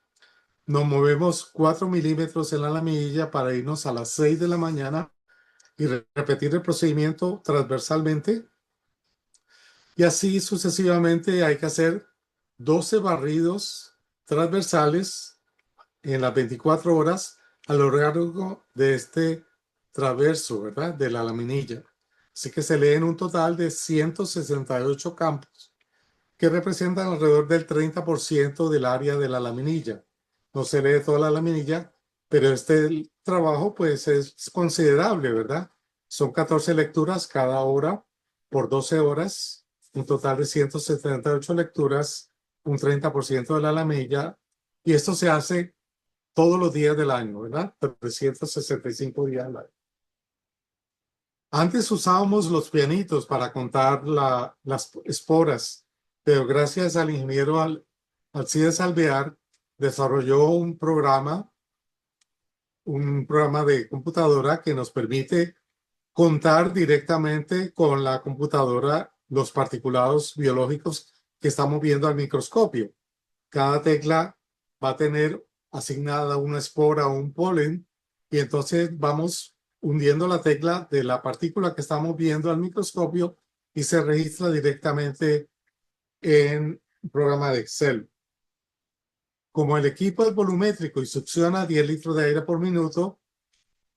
B: nos movemos 4 milímetros en la laminilla para irnos a las 6 de la mañana y repetir el procedimiento transversalmente, y así sucesivamente. Hay que hacer 12 barridos transversales en las 24 horas a lo largo de este traverso, ¿verdad? De la laminilla. Así que se leen un total de 168 campos que representan alrededor del 30% del área de la laminilla. No se lee toda la laminilla, pero este trabajo pues es considerable, ¿verdad? Son 14 lecturas cada hora por 12 horas, un total de 178 lecturas, un 30% de la laminilla, y esto se hace todos los días del año, ¿verdad? 365 días al año. Antes usábamos los pianitos para contar las esporas, pero gracias al ingeniero Alcides Alvear desarrolló un programa un programa de computadora que nos permite contar directamente con la computadora los particulados biológicos que estamos viendo al microscopio. Cada tecla va a tener asignada una espora o un polen y entonces vamos hundiendo la tecla de la partícula que estamos viendo al microscopio y se registra directamente en un programa de Excel. Como el equipo es volumétrico y succiona 10 litros de aire por minuto,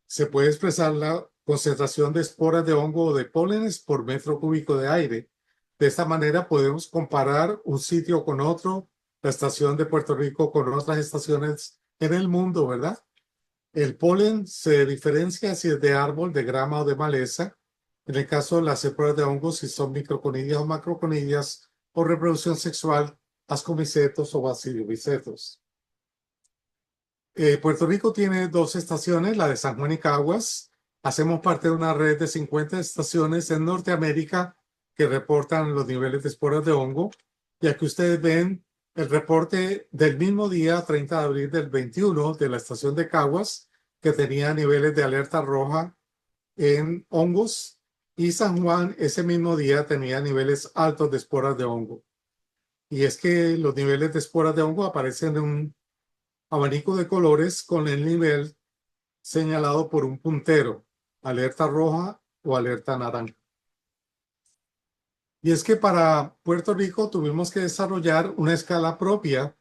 B: se puede expresar la concentración de esporas de hongo o de pólenes por metro cúbico de aire. De esta manera podemos comparar un sitio con otro, la estación de Puerto Rico con otras estaciones en el mundo, ¿verdad? El polen se diferencia si es de árbol, de grama o de maleza. En el caso de las esporas de hongos, si son microconillas o macroconillas, o reproducción sexual, ascomicetos o bacillomicetos. Puerto Rico tiene dos estaciones, la de San Juan y Caguas. Hacemos parte de una red de 50 estaciones en Norteamérica que reportan los niveles de esporas de hongo. Y aquí ustedes ven el reporte del mismo día, 30 de abril del 21, de la estación de Caguas, que tenía niveles de alerta roja en hongos. Y San Juan ese mismo día tenía niveles altos de esporas de hongo. Y es que los niveles de esporas de hongo aparecen en un abanico de colores con el nivel señalado por un puntero, alerta roja o alerta naranja. Y es que para Puerto Rico tuvimos que desarrollar una escala propia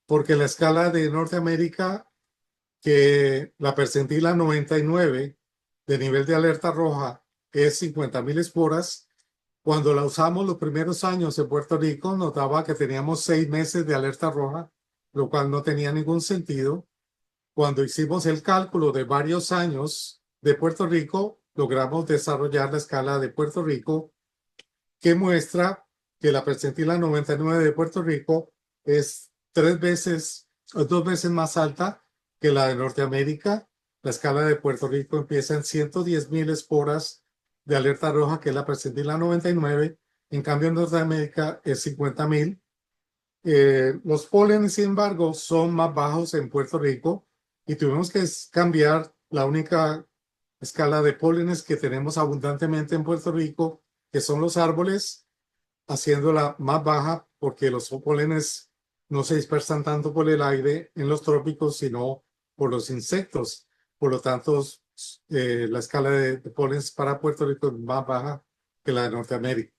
B: porque la escala de Norteamérica, que la percentila 99 de nivel de alerta roja es 50,000 esporas, cuando la usamos los primeros años en Puerto Rico nos daba que teníamos 6 meses de alerta roja, lo cual no tenía ningún sentido. Cuando hicimos el cálculo de varios años de Puerto Rico, logramos desarrollar la escala de Puerto Rico que muestra que la percentila 99 de Puerto Rico es 3 veces o 2 veces más alta que la de Norteamérica. La escala de Puerto Rico empieza en 110,000 esporas de alerta roja, que es la percentila 99. En cambio, en Norteamérica es 50,000. Los pólenes, sin embargo, son más bajos en Puerto Rico y tuvimos que cambiar la única escala de pólenes que tenemos abundantemente en Puerto Rico, que son los árboles, haciéndola más baja porque los pólenes no se dispersan tanto por el aire en los trópicos, sino por los insectos. Por lo tanto, la escala de pólenes para Puerto Rico es más baja que la de Norteamérica.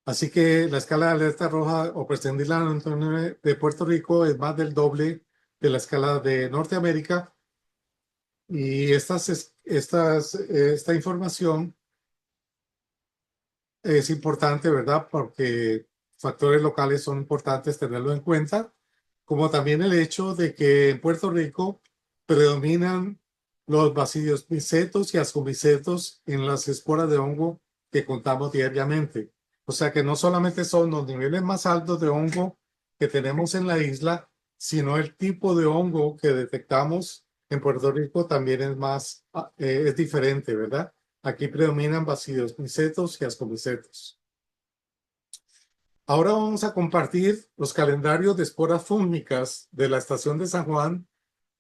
B: Así que la escala de alerta roja o percentila de Puerto Rico es más del doble de la escala de Norteamérica. Y esta información es importante, ¿verdad? Porque factores locales son importantes tenerlo en cuenta, como también el hecho de que en Puerto Rico predominan los bacillos micetos y ascomicetos en las esporas de hongo que contamos diariamente. O sea que no solamente son los niveles más altos de hongo que tenemos en la isla, sino el tipo de hongo que detectamos en Puerto Rico también es diferente, ¿verdad? Aquí predominan bacillos micetos y ascomicetos. Ahora vamos a compartir los calendarios de esporas fúngicas de la estación de San Juan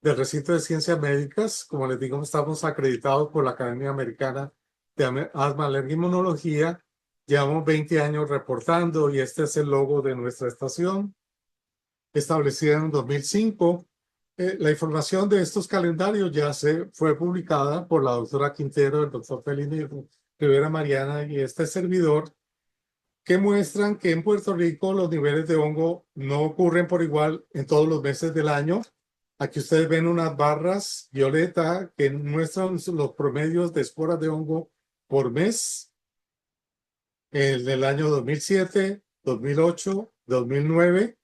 B: del recinto de ciencias médicas. Como les digo, estamos acreditados por la Academia Americana de Asma, Alergia y Inmunología. Llevamos 20 años reportando y este es el logo de nuestra estación, establecida en 2005. La información de estos calendarios ya fue publicada por la doctora Quintero, el doctor Felino Rivera Mariana y este servidor, que muestran que en Puerto Rico los niveles de hongo no ocurren por igual en todos los meses del año. Aquí ustedes ven unas barras violeta que muestran los promedios de esporas de hongo por mes. El del año 2007, 2008, 2009.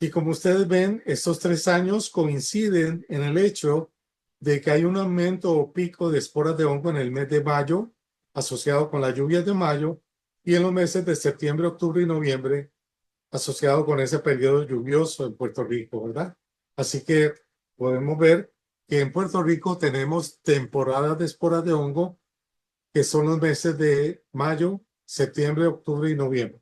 B: Y como ustedes ven, estos 3 años coinciden en el hecho de que hay un aumento o pico de esporas de hongo en el mes de mayo, asociado con las lluvias de mayo, y en los meses de septiembre, octubre y noviembre, asociado con ese periodo lluvioso en Puerto Rico, ¿verdad? Así que podemos ver que en Puerto Rico tenemos temporadas de esporas de hongo, que son los meses de mayo, septiembre, octubre y noviembre.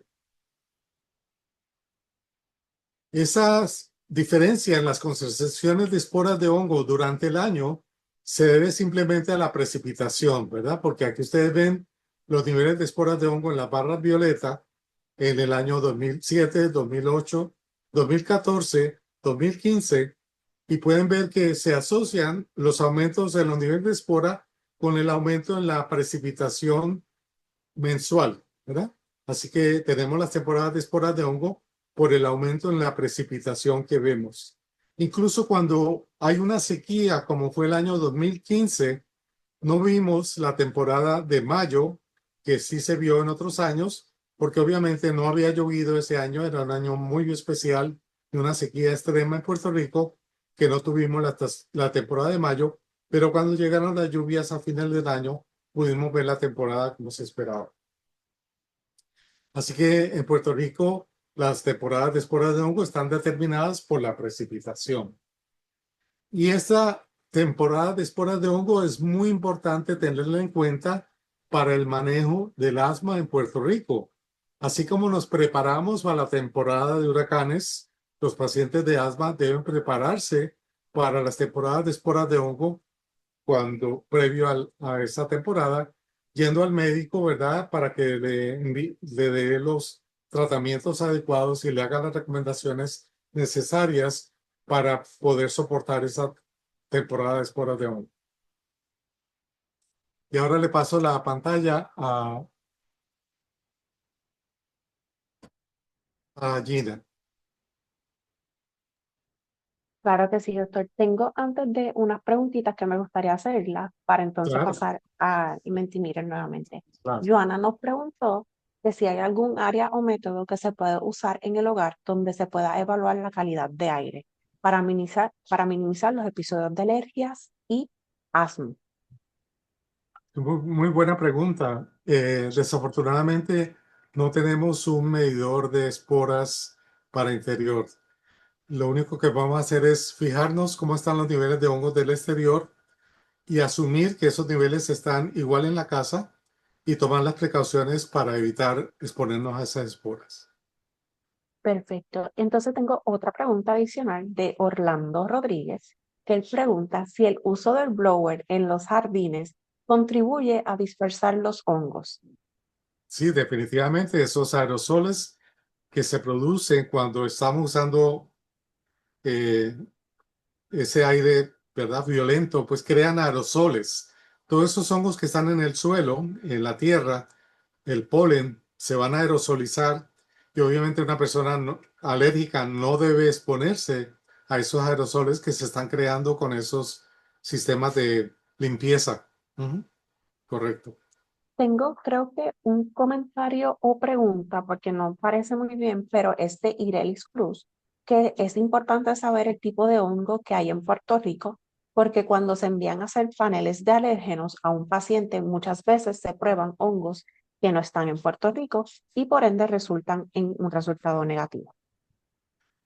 B: Esas diferencia en las concentraciones de esporas de hongo durante el año se debe simplemente a la precipitación, ¿verdad? Porque aquí ustedes ven los niveles de esporas de hongo en las barras violeta en el año 2007, 2008, 2014, 2015 y pueden ver que se asocian los aumentos en los niveles de espora con el aumento en la precipitación mensual, ¿verdad? Así que tenemos las temporadas de esporas de hongo por el aumento en la precipitación que vemos. Incluso cuando hay una sequía, como fue el año 2015, no vimos la temporada de mayo, que sí se vio en otros años, porque obviamente no había llovido ese año, era un año muy especial de una sequía extrema en Puerto Rico, que no tuvimos la temporada de mayo, pero cuando llegaron las lluvias a final del año, pudimos ver la temporada como se esperaba. Así que en Puerto Rico, las temporadas de esporas de hongo están determinadas por la precipitación. Y esta temporada de esporas de hongo es muy importante tenerla en cuenta para el manejo del asma en Puerto Rico. Así como nos preparamos para la temporada de huracanes, los pacientes de asma deben prepararse para las temporadas de esporas de hongo cuando previo a esa temporada, yendo al médico, ¿verdad? Para que le dé los tratamientos adecuados y le haga las recomendaciones necesarias para poder soportar esa temporada de esporas de hongo. Y ahora le paso la pantalla a Gina.
A: Claro que sí, doctor. Tengo antes de unas preguntitas que me gustaría hacerlas para entonces
B: Claro,
A: pasar a Mentimeter nuevamente.
B: claro.
A: Joana nos preguntó que si hay algún área o método que se puede usar en el hogar donde se pueda evaluar la calidad de aire para minimizar los episodios de alergias y asma.
B: Muy buena pregunta. Desafortunadamente no tenemos un medidor de esporas para interior. Lo único que vamos a hacer es fijarnos cómo están los niveles de hongos del exterior y asumir que esos niveles están igual en la casa y tomar las precauciones para evitar exponernos a esas esporas.
A: Perfecto. Entonces tengo otra pregunta adicional de Orlando Rodríguez, que él pregunta si el uso del blower en los jardines contribuye a dispersar los hongos.
B: Sí, definitivamente esos aerosoles que se producen cuando estamos usando eh, ese aire, ¿verdad? Violento, pues crean aerosoles. Todos esos hongos que están en el suelo, en la tierra, el polen, se van a aerosolizar y obviamente una persona alérgica no debe exponerse a esos aerosoles que se están creando con esos sistemas de limpieza. Ujú, correcto.
A: Tengo, creo que un comentario o pregunta, porque no parece muy bien, pero es de Irelis Cruz, que es importante saber el tipo de hongo que hay en Puerto Rico, porque cuando se envían a hacer paneles de alérgenos a un paciente, muchas veces se prueban hongos que no están en Puerto Rico y por ende resultan en un resultado negativo.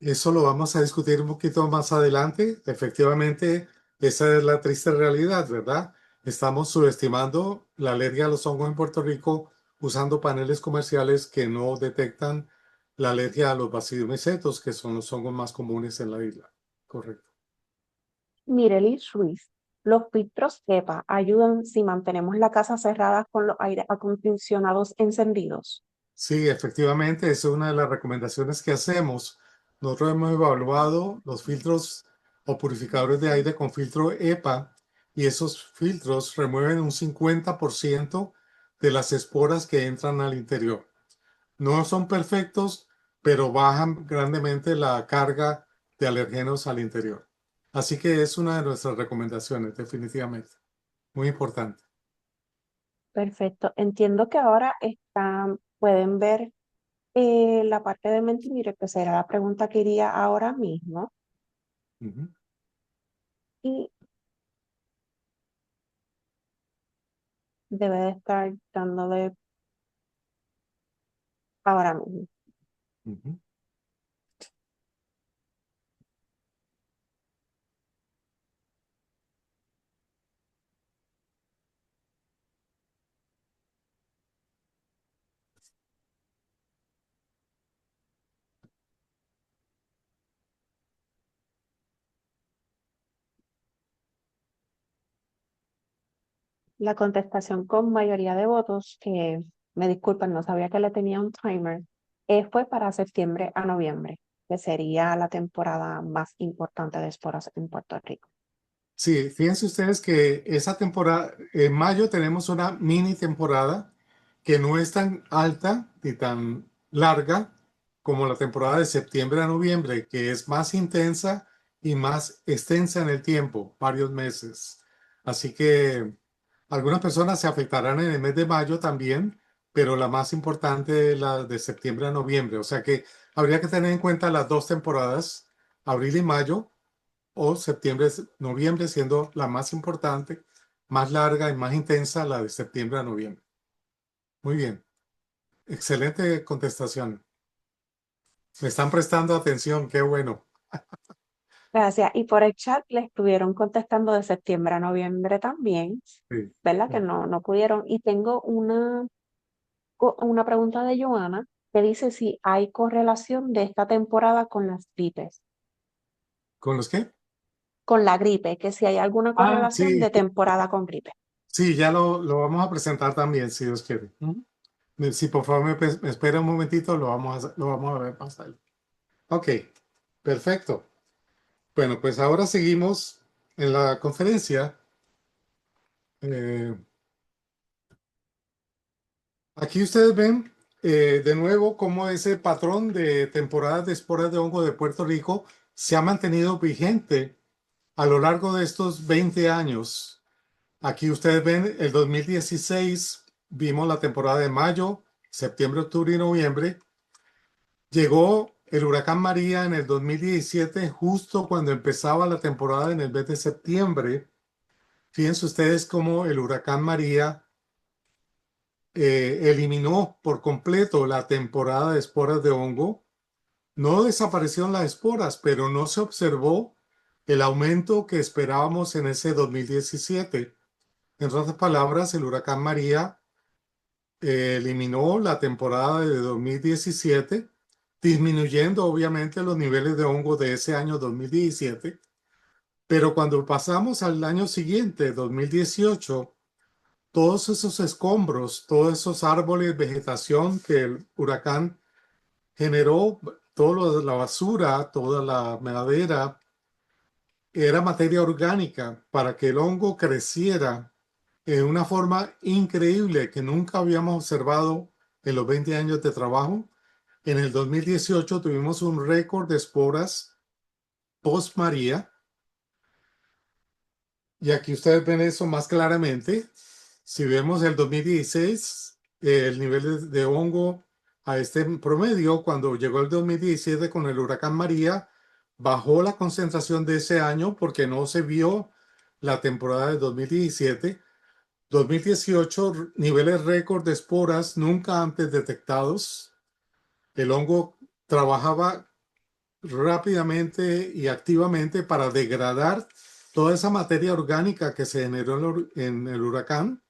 B: Eso lo vamos a discutir un poquito más adelante. Efectivamente, esa es la triste realidad, ¿verdad? Estamos subestimando la alergia a los hongos en Puerto Rico usando paneles comerciales que no detectan la alergia a los basidiomycetos, que son los hongos más comunes en la isla. Correcto.
A: Mirelis Ruiz, los filtros EPA ayudan si mantenemos la casa cerrada con los aire acondicionados encendidos.
B: Sí, efectivamente, esa es una de las recomendaciones que hacemos. Nosotros hemos evaluado los filtros o purificadores de aire con filtro EPA y esos filtros remueven un 50% de las esporas que entran al interior. No son perfectos, pero bajan grandemente la carga de alergenos al interior. Así que es una de nuestras recomendaciones, definitivamente. Muy importante.
A: Perfecto. Entiendo que ahora pueden ver la parte de Mentimeter, que será la pregunta que iría ahora mismo.
B: Ujú.
A: Y debe de estar dándole ahora mismo.
B: Ujú.
A: La contestación con mayoría de votos, que me disculpan, no sabía que le tenía un timer, fue para septiembre a noviembre, que sería la temporada más importante de esporas en Puerto Rico.
B: Sí, fíjense ustedes que esa temporada, en mayo tenemos una mini temporada que no es tan alta ni tan larga como la temporada de septiembre a noviembre, que es más intensa y más extensa en el tiempo, varios meses. Así que algunas personas se afectarán en el mes de mayo también, pero la más importante es la de septiembre a noviembre. O sea que habría que tener en cuenta las dos temporadas, abril y mayo o septiembre, noviembre, siendo la más importante, más larga y más intensa la de septiembre a noviembre. Muy bien, excelente contestación. Me están prestando atención, qué bueno.
A: Gracias. Y por el chat le estuvieron contestando de septiembre a noviembre también,
B: Sí.
A: ¿verdad? Que no pudieron. Y tengo una pregunta de Joana que dice si hay correlación de esta temporada con las gripes,
B: ¿Con los qué?
A: con la gripe, que si hay alguna
B: Ah,
A: correlación
B: sí,
A: de temporada con gripe.
B: sí, ya lo vamos a presentar también, si Dios quiere. Ujú. Si por favor me espera un momentito, lo vamos a ver más adelante. Ok, perfecto. Bueno, pues ahora seguimos en la conferencia. Eh, Aquí ustedes ven de nuevo cómo ese patrón de temporadas de esporas de hongo de Puerto Rico se ha mantenido vigente a lo largo de estos 20 años. Aquí ustedes ven el 2016, vimos la temporada de mayo, septiembre, octubre y noviembre. Llegó el huracán María en el 2017, justo cuando empezaba la temporada en el mes de septiembre. Fíjense ustedes cómo el huracán María eliminó por completo la temporada de esporas de hongo. No desaparecieron las esporas, pero no se observó el aumento que esperábamos en ese 2017. En otras palabras, el huracán María eliminó la temporada de 2017, disminuyendo obviamente los niveles de hongo de ese año 2017. Pero cuando pasamos al año siguiente, 2018, todos esos escombros, todos esos árboles, vegetación que el huracán generó, toda la basura, toda la madera, era materia orgánica para que el hongo creciera en una forma increíble que nunca habíamos observado en los 20 años de trabajo. En el 2018 tuvimos un récord de esporas post María y aquí ustedes ven eso más claramente. Si vemos el 2016, el nivel de hongo a este promedio, cuando llegó el 2017 con el huracán María, bajó la concentración de ese año porque no se vio la temporada de 2017. 2018, niveles récord de esporas nunca antes detectados. El hongo trabajaba rápidamente y activamente para degradar toda esa materia orgánica que se generó en el huracán,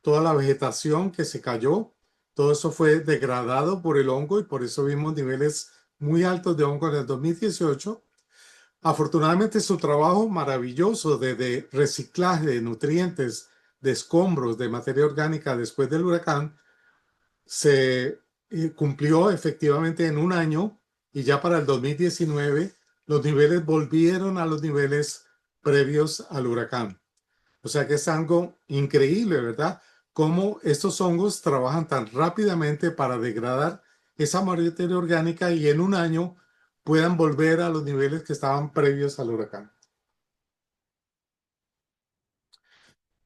B: toda la vegetación que se cayó, todo eso fue degradado por el hongo y por eso vimos niveles muy altos de hongo en el 2018. Afortunadamente su trabajo maravilloso de reciclaje de nutrientes, de escombros, de materia orgánica después del huracán, se cumplió efectivamente en un año y ya para el 2019 los niveles volvieron a los niveles previos al huracán. O sea que es algo increíble, ¿verdad? Cómo estos hongos trabajan tan rápidamente para degradar esa materia orgánica y en un año puedan volver a los niveles que estaban previos al huracán.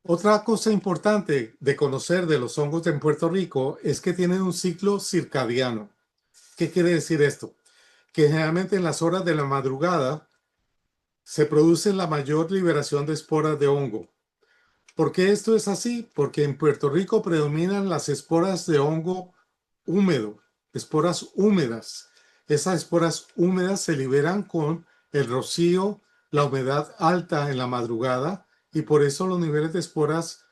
B: Otra cosa importante de conocer de los hongos en Puerto Rico es que tienen un ciclo circadiano. ¿Qué quiere decir esto? Que generalmente en las horas de la madrugada se produce la mayor liberación de esporas de hongo. ¿Por qué esto es así? Porque en Puerto Rico predominan las esporas de hongo húmedo, esporas húmedas. Esas esporas húmedas se liberan con el rocío, la humedad alta en la madrugada y por eso los niveles de esporas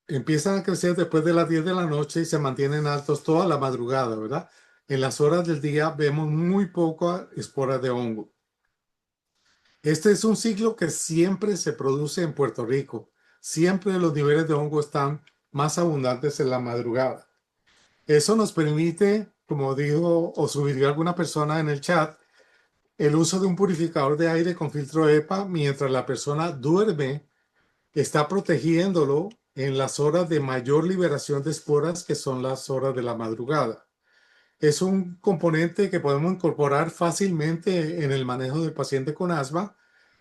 B: empiezan a crecer después de las 10 de la noche y se mantienen altos toda la madrugada, ¿verdad? En las horas del día vemos muy poca esporas de hongo. Este es un ciclo que siempre se produce en Puerto Rico. siempre los niveles de hongo están más abundantes en la madrugada. Eso nos permite, como dijo o sugirió alguna persona en el chat, el uso de un purificador de aire con filtro EPA mientras la persona duerme está protegiéndolo en las horas de mayor liberación de esporas, que son las horas de la madrugada. Es un componente que podemos incorporar fácilmente en el manejo del paciente con asma.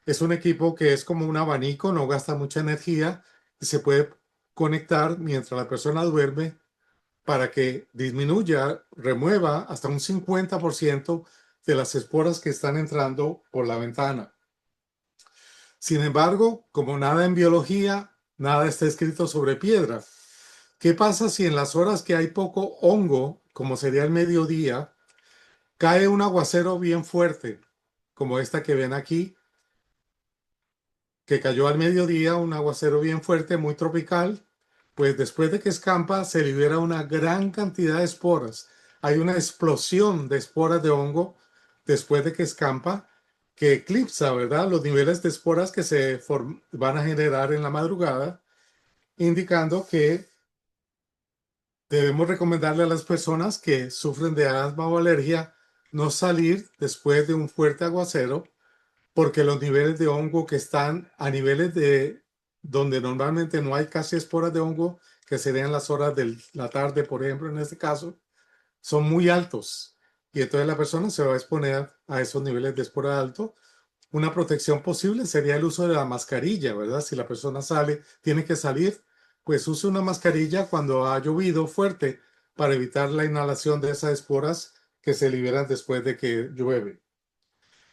B: Es un equipo que es como un abanico, no gasta mucha energía y se puede conectar mientras la persona duerme para que disminuya, remueva hasta un 50% de las esporas que están entrando por la ventana. Sin embargo, como nada en biología, nada está escrito sobre piedra. ¿Qué pasa si en las horas que hay poco hongo, como sería el mediodía, cae un aguacero bien fuerte, como esta que ven aquí, que cayó al mediodía, un aguacero bien fuerte, muy tropical? Pues después de que escampa, se libera una gran cantidad de esporas. Hay una explosión de esporas de hongo después de que escampa, que eclipsa, ¿verdad?, los niveles de esporas que se van a generar en la madrugada, indicando que debemos recomendarle a las personas que sufren de asma o alergia no salir después de un fuerte aguacero, porque los niveles de hongo que están a niveles de donde normalmente no hay casi esporas de hongo, que serían las horas de la tarde, por ejemplo, en este caso, son muy altos. Y entonces la persona se va a exponer a esos niveles de espora alto. Una protección posible sería el uso de la mascarilla, ¿verdad? Si la persona sale, tiene que salir, pues use una mascarilla cuando ha llovido fuerte para evitar la inhalación de esas esporas que se liberan después de que llueve.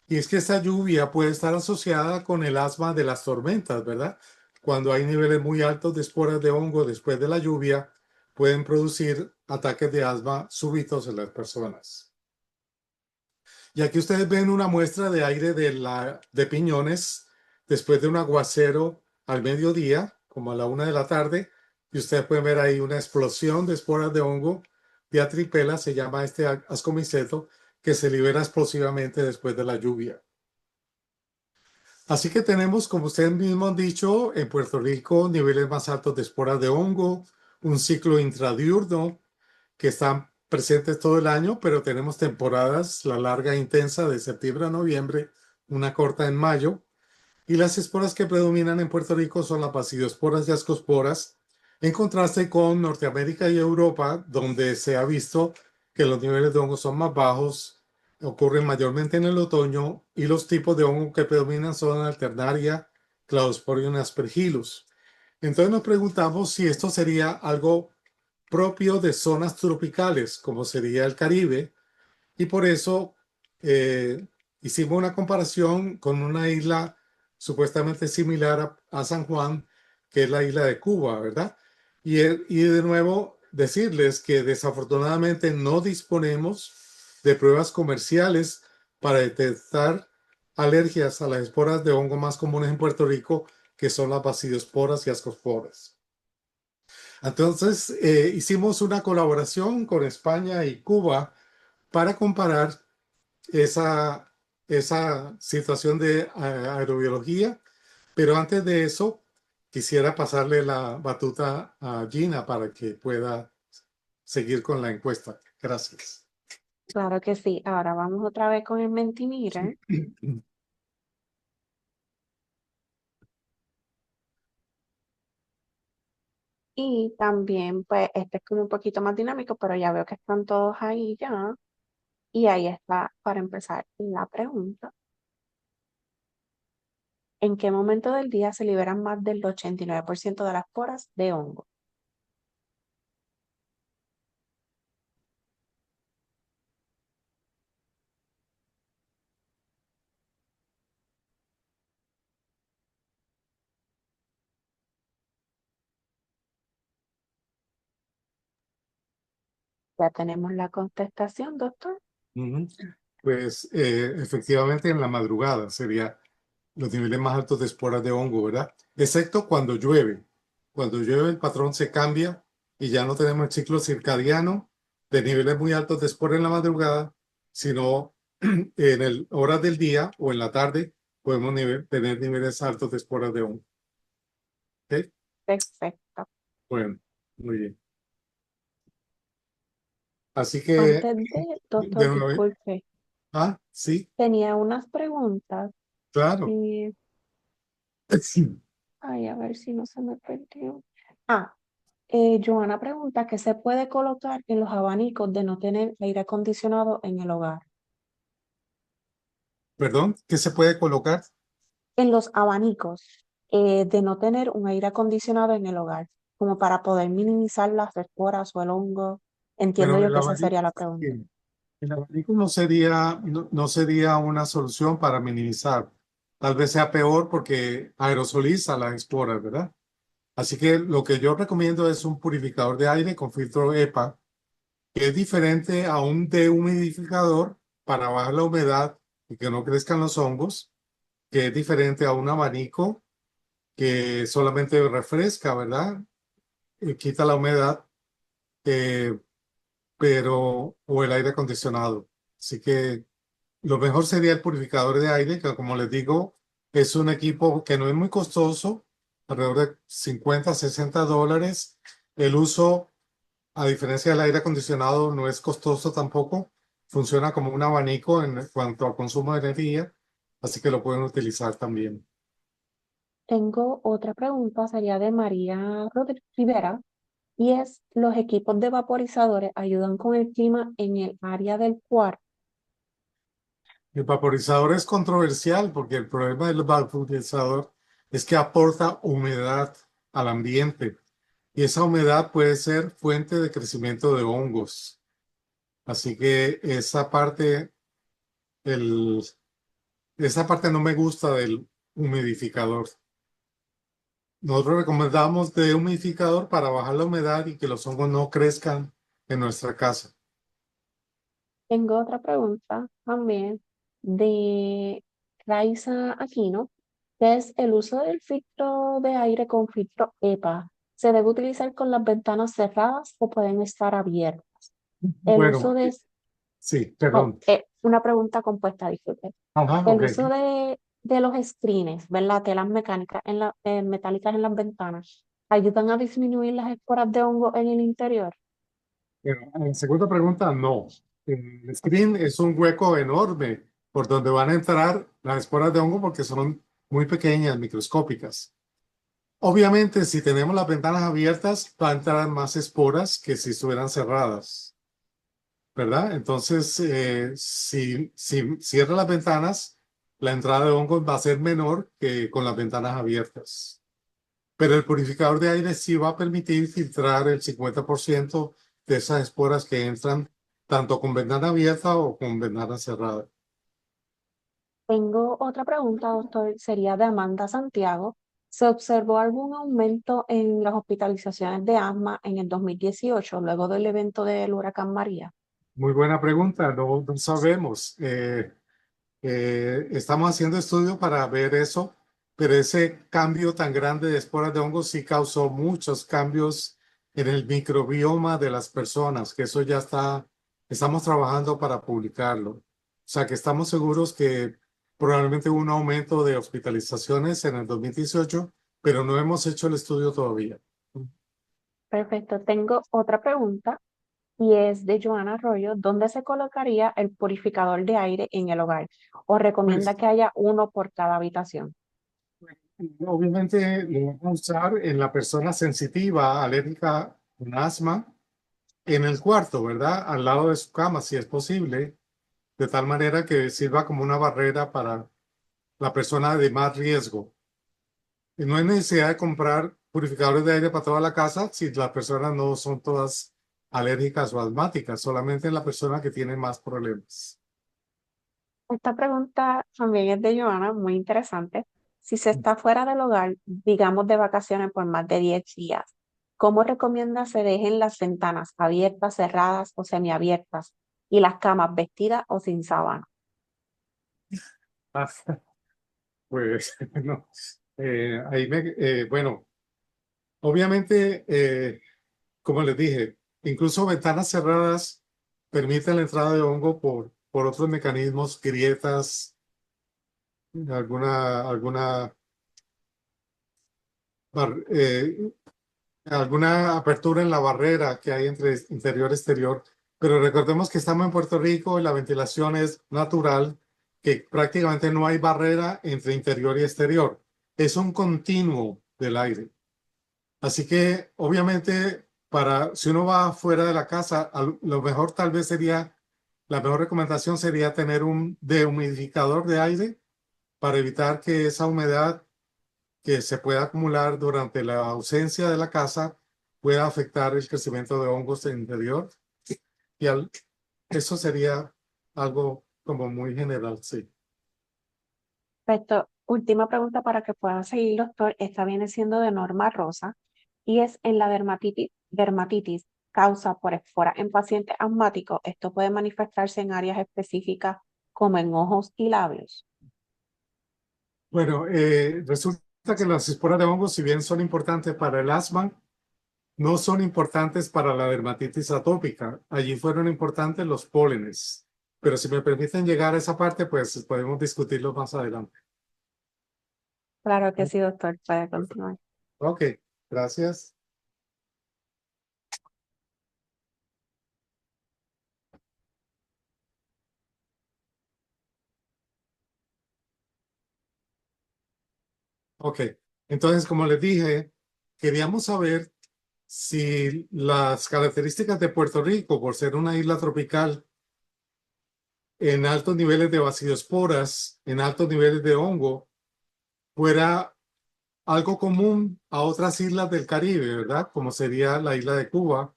B: Y es que esta lluvia puede estar asociada con el asma de las tormentas, ¿verdad? Cuando hay niveles muy altos de esporas de hongo después de la lluvia, pueden producir ataques de asma súbitos en las personas. Y aquí ustedes ven una muestra de aire de piñones después de un aguacero al mediodía, como a la 1 de la tarde, y ustedes pueden ver ahí una explosión de esporas de hongo. Diatripela se llama este ascomiceto, que se libera explosivamente después de la lluvia. Así que tenemos, como ustedes mismos han dicho, en Puerto Rico niveles más altos de esporas de hongo, un ciclo intradiurno que están presentes todo el año, pero tenemos temporadas, la larga e intensa de septiembre a noviembre, una corta en mayo, y las esporas que predominan en Puerto Rico son las basidosporas y ascosporas, en contraste con Norteamérica y Europa, donde se ha visto que los niveles de hongo son más bajos, ocurren mayormente en el otoño, y los tipos de hongo que predominan son Alternaria, Cladosporium y Aspergillus. Entonces nos preguntamos si esto sería algo propio de zonas tropicales, como sería el Caribe, y por eso hicimos una comparación con una isla supuestamente similar a San Juan, que es la isla de Cuba, ¿verdad? Y de nuevo decirles que desafortunadamente no disponemos de pruebas comerciales para detectar alergias a las esporas de hongo más comunes en Puerto Rico, que son las basidosporas y ascosporas. Entonces, hicimos una colaboración con España y Cuba para comparar esa, esa situación de aerobiología, pero antes de eso, quisiera pasarle la batuta a Gina para que pueda seguir con la encuesta. Gracias.
A: Claro que sí. Ahora vamos otra vez con el Mentimeter. Y también, pues, este es como un poquito más dinámico, pero ya veo que están todos ahí ya. Y ahí está, para empezar, la pregunta. ¿En qué momento del día se liberan más del 89% de las poras de hongo? Ya tenemos la contestación, doctor.
B: Ujú. Pues efectivamente en la madrugada sería los niveles más altos de esporas de hongo, ¿verdad? Excepto cuando llueve. Cuando llueve el patrón se cambia y ya no tenemos el ciclo circadiano de niveles muy altos de esporas en la madrugada, sino en horas del día o en la tarde podemos tener niveles altos de esporas de hongo. ¿Ok?
A: Perfecto.
B: Bueno, muy bien. Así que,
A: Antes de,
B: de
A: doctor,
B: nuevo,
A: disculpe,
B: sí,
A: tenía unas preguntas.
B: claro.
A: eh, Ay, a ver si no se me perdió. Ah, Joana pregunta qué se puede colocar en los abanicos de no tener aire acondicionado en el hogar.
B: Perdón, ¿qué se puede colocar?
A: En los abanicos de no tener un aire acondicionado en el hogar, como para poder minimizar las esporas o el hongo. Entiendo
B: Bueno,
A: yo que esa sería la pregunta.
B: sí, el abanico no sería una solución para minimizar. Tal vez sea peor porque aerosoliza las esporas, ¿verdad? Así que lo que yo recomiendo es un purificador de aire con filtro EPA, que es diferente a un dehumidificador para bajar la humedad y que no crezcan los hongos, que es diferente a un abanico que solamente refresca, ¿verdad? Y quita la humedad, eh, pero, o el aire acondicionado. Así que lo mejor sería el purificador de aire, que como les digo, es un equipo que no es muy costoso, alrededor de 50, $60. El uso, a diferencia del aire acondicionado, no es costoso tampoco. Funciona como un abanico en cuanto a consumo de energía, así que lo pueden utilizar también.
A: Tengo otra pregunta, sería de María Rivera, y es, ¿los equipos de vaporizadores ayudan con el clima en el área del cuarto?
B: El vaporizador es controversial porque el problema del vaporizador es que aporta humedad al ambiente y esa humedad puede ser fuente de crecimiento de hongos. Así que el, esa parte no me gusta del humidificador. Nosotros recomendamos de humidificador para bajar la humedad y que los hongos no crezcan en nuestra casa.
A: Tengo otra pregunta también de Raiza Aquino, que es el uso del filtro de aire con filtro EPA. ¿Se debe utilizar con las ventanas cerradas o pueden estar abiertas? El uso
B: Bueno,
A: de,
B: sí,
A: oh,
B: perdón.
A: una pregunta compuesta, disculpe.
B: Ajá,
A: El
B: ok.
A: uso de los screens, ¿verdad? Telas mecánicas metálicas en las ventanas, ¿ayudan a disminuir las esporas de hongo en el interior?
B: Bueno, en segunda pregunta, no. El screen es un hueco enorme por donde van a entrar las esporas de hongo porque son muy pequeñas, microscópicas. Obviamente, si tenemos las ventanas abiertas, va a entrar más esporas que si estuvieran cerradas, ¿verdad? Entonces, si cierra las ventanas, la entrada de hongos va a ser menor que con las ventanas abiertas. Pero el purificador de aire sí va a permitir filtrar el 50% de esas esporas que entran tanto con ventana abierta o con ventana cerrada.
A: Tengo otra pregunta, doctor, sería de Amanda Santiago. ¿Se observó algún aumento en las hospitalizaciones de asma en el 2018 luego del evento del huracán María?
B: Muy buena pregunta, no sabemos. Estamos haciendo estudios para ver eso, pero ese cambio tan grande de esporas de hongos sí causó muchos cambios en el microbioma de las personas, que eso ya estamos trabajando para publicarlo. O sea que estamos seguros que probablemente hubo un aumento de hospitalizaciones en el 2018, pero no hemos hecho el estudio todavía.
A: Perfecto. Tengo otra pregunta y es de Joana Arroyo. ¿Dónde se colocaría el purificador de aire en el hogar? ¿O recomienda
B: Pues
A: que haya uno por cada habitación?
B: obviamente lo vamos a usar en la persona sensitiva, alérgica, con asma en el cuarto, ¿verdad? Al lado de su cama, si es posible, de tal manera que sirva como una barrera para la persona de más riesgo. Y no hay necesidad de comprar purificadores de aire para toda la casa si las personas no son todas alérgicas o asmáticas, solamente la persona que tiene más problemas.
A: Esta pregunta también es de Joana, muy interesante. Si se está fuera del hogar, digamos de vacaciones por más de 10 días, ¿cómo recomienda se dejen las ventanas abiertas, cerradas o semiabiertas y las camas vestidas o sin sábana?
B: Ah, pues, no. Bueno, obviamente, como les dije, incluso ventanas cerradas permiten la entrada de hongo por otros mecanismos, grietas, alguna bar- eh, alguna apertura en la barrera que hay entre interior y exterior. Pero recordemos que estamos en Puerto Rico y la ventilación es natural, que prácticamente no hay barrera entre interior y exterior. Es un continuo del aire. Así que obviamente si uno va fuera de la casa, lo mejor tal vez sería, la mejor recomendación sería tener un dehumidificador de aire para evitar que esa humedad que se pueda acumular durante la ausencia de la casa pueda afectar el crecimiento de hongos en el interior. Y eso sería algo como muy general, sí.
A: Perfecto. Última pregunta para que puedan seguir, doctor. Esta viene siendo de Norma Rosa y es en la dermatitis causa por espora en pacientes asmáticos. Esto puede manifestarse en áreas específicas como en ojos y labios.
B: Bueno, resulta que las esporas de hongos, si bien son importantes para el asma, no son importantes para la dermatitis atópica. Allí fueron importantes los pólenes. Pero si me permiten llegar a esa parte, pues podemos discutirlo más adelante.
A: Claro que sí, doctor. Puede continuar.
B: Ok, gracias. Ok, entonces, como les dije, queríamos saber si las características de Puerto Rico, por ser una isla tropical, en altos niveles de bacillosporas, en altos niveles de hongo, fuera algo común a otras islas del Caribe, ¿verdad? Como sería la isla de Cuba.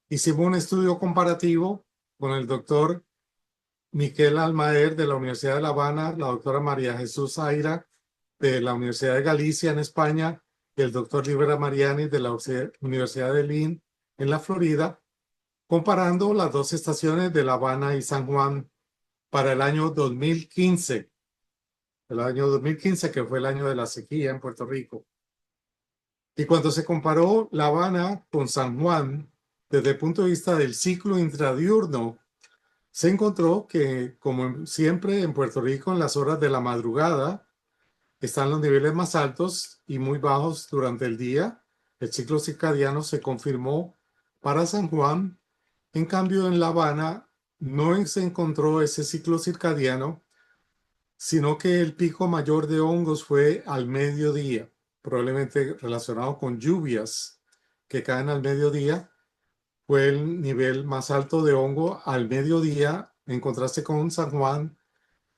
B: Hicimos un estudio comparativo con el doctor Miquel Almaer de la Universidad de La Habana, la doctora María Jesús Zaira de la Universidad de Galicia en España y el doctor Libera Mariani de la Universidad de Lynn en la Florida, comparando las dos estaciones de La Habana y San Juan para el año 2015, el año 2015 que fue el año de la sequía en Puerto Rico. Y cuando se comparó La Habana con San Juan desde el punto de vista del ciclo intradiurno, se encontró que, como siempre en Puerto Rico, en las horas de la madrugada están los niveles más altos y muy bajos durante el día. El ciclo circadiano se confirmó para San Juan. En cambio, en La Habana no se encontró ese ciclo circadiano, sino que el pico mayor de hongos fue al mediodía, probablemente relacionado con lluvias que caen al mediodía. Fue el nivel más alto de hongo al mediodía, en contraste con San Juan,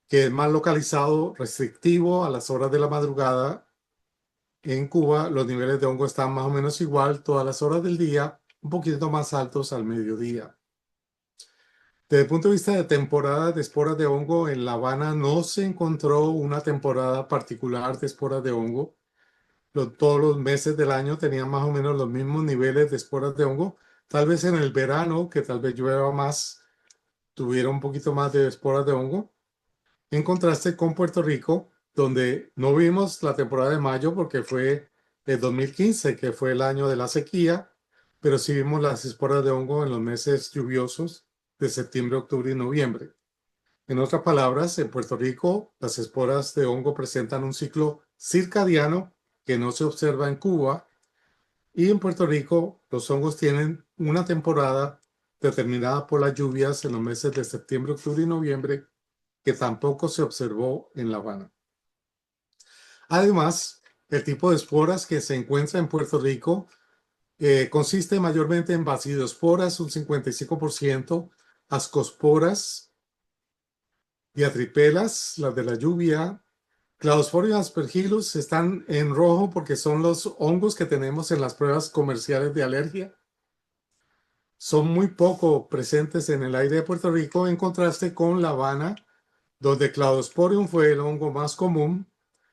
B: que es más localizado, restrictivo a las horas de la madrugada. En Cuba, los niveles de hongo están más o menos igual todas las horas del día, un poquito más altos al mediodía. Desde el punto de vista de temporada de esporas de hongo, en La Habana no se encontró una temporada particular de esporas de hongo. Todos los meses del año tenían más o menos los mismos niveles de esporas de hongo. Tal vez en el verano, que tal vez llueva más, tuviera un poquito más de esporas de hongo. En contraste con Puerto Rico, donde no vimos la temporada de mayo porque fue el 2015, que fue el año de la sequía, pero sí vimos las esporas de hongo en los meses lluviosos de septiembre, octubre y noviembre. En otras palabras, en Puerto Rico, las esporas de hongo presentan un ciclo circadiano que no se observa en Cuba, y en Puerto Rico los hongos tienen una temporada determinada por las lluvias en los meses de septiembre, octubre y noviembre que tampoco se observó en La Habana. Además, el tipo de esporas que se encuentra en Puerto Rico consiste mayormente en basidiosporas, un 55%, ascosporas, diatripelas, las de la lluvia, Cladosporium aspergillus están en rojo porque son los hongos que tenemos en las pruebas comerciales de alergia. Son muy poco presentes en el aire de Puerto Rico en contraste con La Habana, donde Cladosporium fue el hongo más común,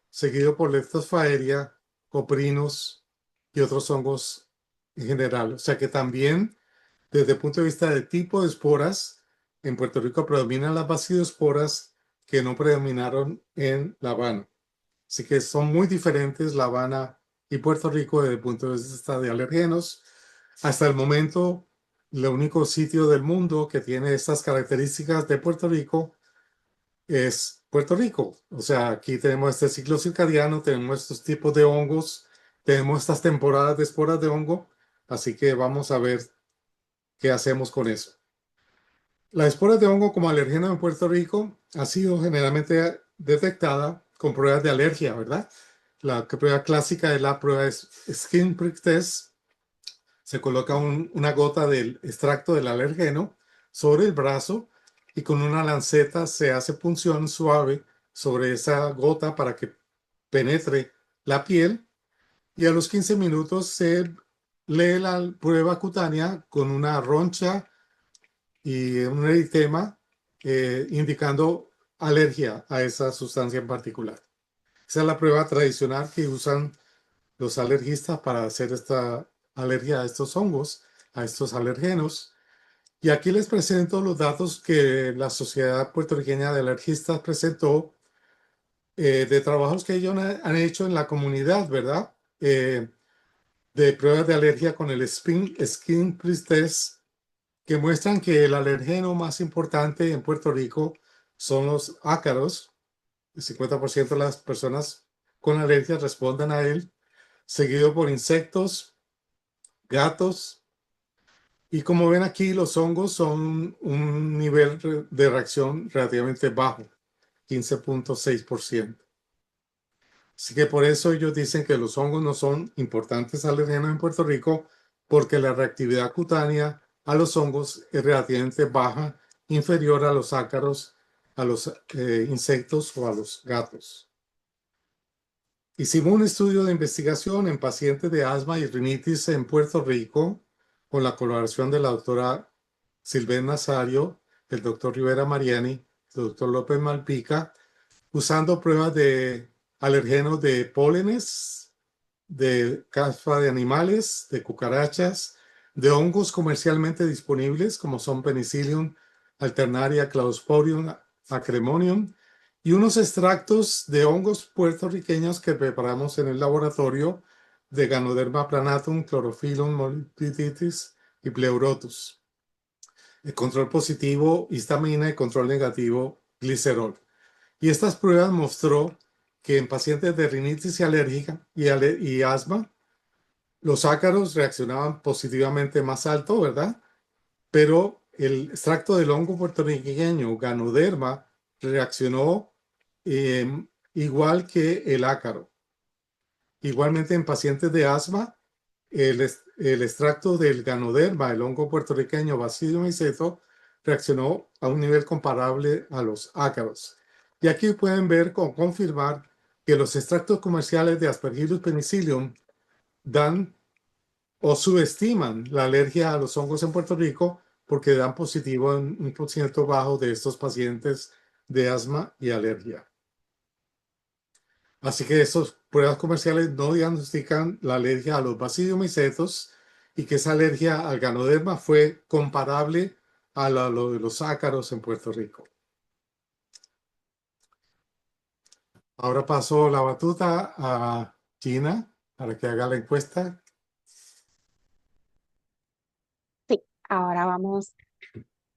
B: seguido por Leptosphaeria, coprinos y otros hongos en general. O sea que también, desde el punto de vista del tipo de esporas, en Puerto Rico predominan las basidiosporas que no predominaron en La Habana. Así que son muy diferentes La Habana y Puerto Rico desde el punto de vista de alergenos. Hasta el momento, el único sitio del mundo que tiene estas características de Puerto Rico es Puerto Rico. O sea, aquí tenemos este ciclo circadiano, tenemos estos tipos de hongos, tenemos estas temporadas de esporas de hongo, así que vamos a ver qué hacemos con eso. La espora de hongo como alergeno en Puerto Rico ha sido generalmente detectada con pruebas de alergia, ¿verdad? La prueba clásica es la prueba de Skin Prick Test. Se coloca una gota del extracto del alergeno sobre el brazo y con una lanceta se hace punción suave sobre esa gota para que penetre la piel y a los 15 minutos se lee la prueba cutánea con una roncha y un eritema indicando alergia a esa sustancia en particular. Esa es la prueba tradicional que usan los alergistas para hacer esta alergia a estos hongos, a estos alergenos. Y aquí les presento los datos que la Sociedad Puertorriqueña de Alergistas presentó de trabajos que ellos han hecho en la comunidad, ¿verdad? De pruebas de alergia con el Skin Prick Test que muestran que el alergeno más importante en Puerto Rico son los ácaros. El 50% de las personas con alergia responden a él, seguido por insectos, gatos. Y como ven aquí, los hongos son un nivel de reacción relativamente bajo, 15.6%. Así que por eso ellos dicen que los hongos no son importantes alergenos en Puerto Rico, porque la reactividad cutánea a los hongos es relativamente baja, inferior a los ácaros, a los insectos o a los gatos. Hicimos un estudio de investigación en pacientes de asma y rinitis en Puerto Rico con la colaboración de la doctora Silvén Nazario, el doctor Rivera Mariani, el doctor López Malpica, usando pruebas de alergenos de pólenes, de caspa de animales, de cucarachas, de hongos comercialmente disponibles como son Penicillium alternaria, Cladosporium, Acremonium y unos extractos de hongos puertorriqueños que preparamos en el laboratorio de Ganoderma planatum, Chlorophyllum mollifiditis y Pleurotus. El control positivo, histamina y control negativo, glicerol. Y estas pruebas mostró que en pacientes de rinitis alérgica y asma, los ácaros reaccionaban positivamente más alto, ¿verdad? Pero el extracto del hongo puertorriqueño, Ganoderma, reaccionó igual que el ácaro. Igualmente en pacientes de asma, el extracto del Ganoderma, el hongo puertorriqueño Bacillus myceto, reaccionó a un nivel comparable a los ácaros. Y aquí pueden ver o confirmar que los extractos comerciales de Aspergillus penicillium dan o subestiman la alergia a los hongos en Puerto Rico porque dan positivo en un por ciento bajo de estos pacientes de asma y alergia. Así que estas pruebas comerciales no diagnostican la alergia a los Bacillus mycetos y que esa alergia al Ganoderma fue comparable a lo de los ácaros en Puerto Rico. Ahora paso la batuta a Gina para que haga la encuesta.
A: Sí, ahora vamos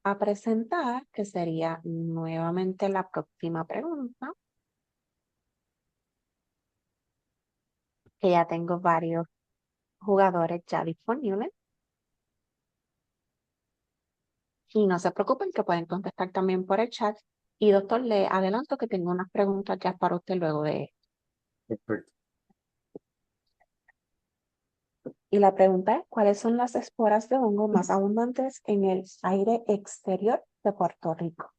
A: a presentar, que sería nuevamente la próxima pregunta, que ya tengo varios jugadores ya disponibles. Y no se preocupen que pueden contestar también por el chat. Y doctor, le adelanto que tengo unas preguntas ya para usted luego de esto.
B: Perfecto.
A: Y la pregunta es, ¿cuáles son las esporas de hongo más abundantes en el aire exterior de Puerto Rico?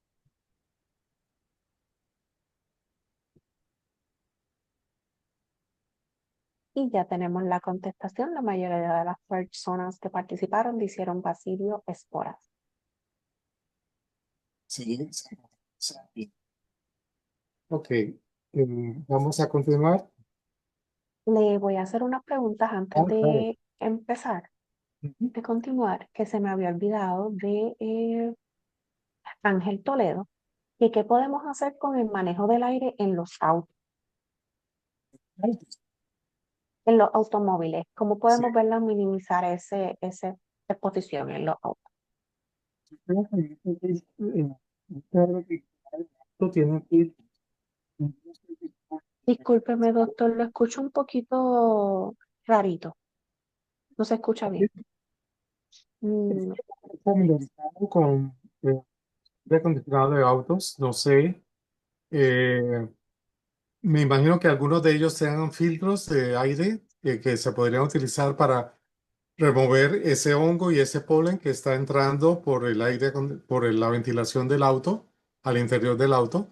A: Y ya tenemos la contestación. La mayoría de las personas que participaron dijeron Basilio esporas.
B: Sí, sí. Ok, vamos a continuar.
A: Le voy a hacer unas preguntas antes
B: Ah, claro.
A: de empezar,
B: Ujú.
A: de continuar, que se me había olvidado de Ángel Toledo. ¿Y qué podemos hacer con el manejo del aire en los autos, en los automóviles? ¿Cómo
B: Sí,
A: podemos verla minimizar esa exposición en los autos?
B: creo que claro que esto tiene que
A: Discúlpeme, doctor, lo escucho un poquito. rarito, no se escucha bien. Mm,
B: Familiarizado con aire acondicionado de autos, no sé. eh, Me imagino que algunos de ellos sean filtros de aire que se podrían utilizar para remover ese hongo y ese polen que está entrando por el aire, por la ventilación del auto, al interior del auto.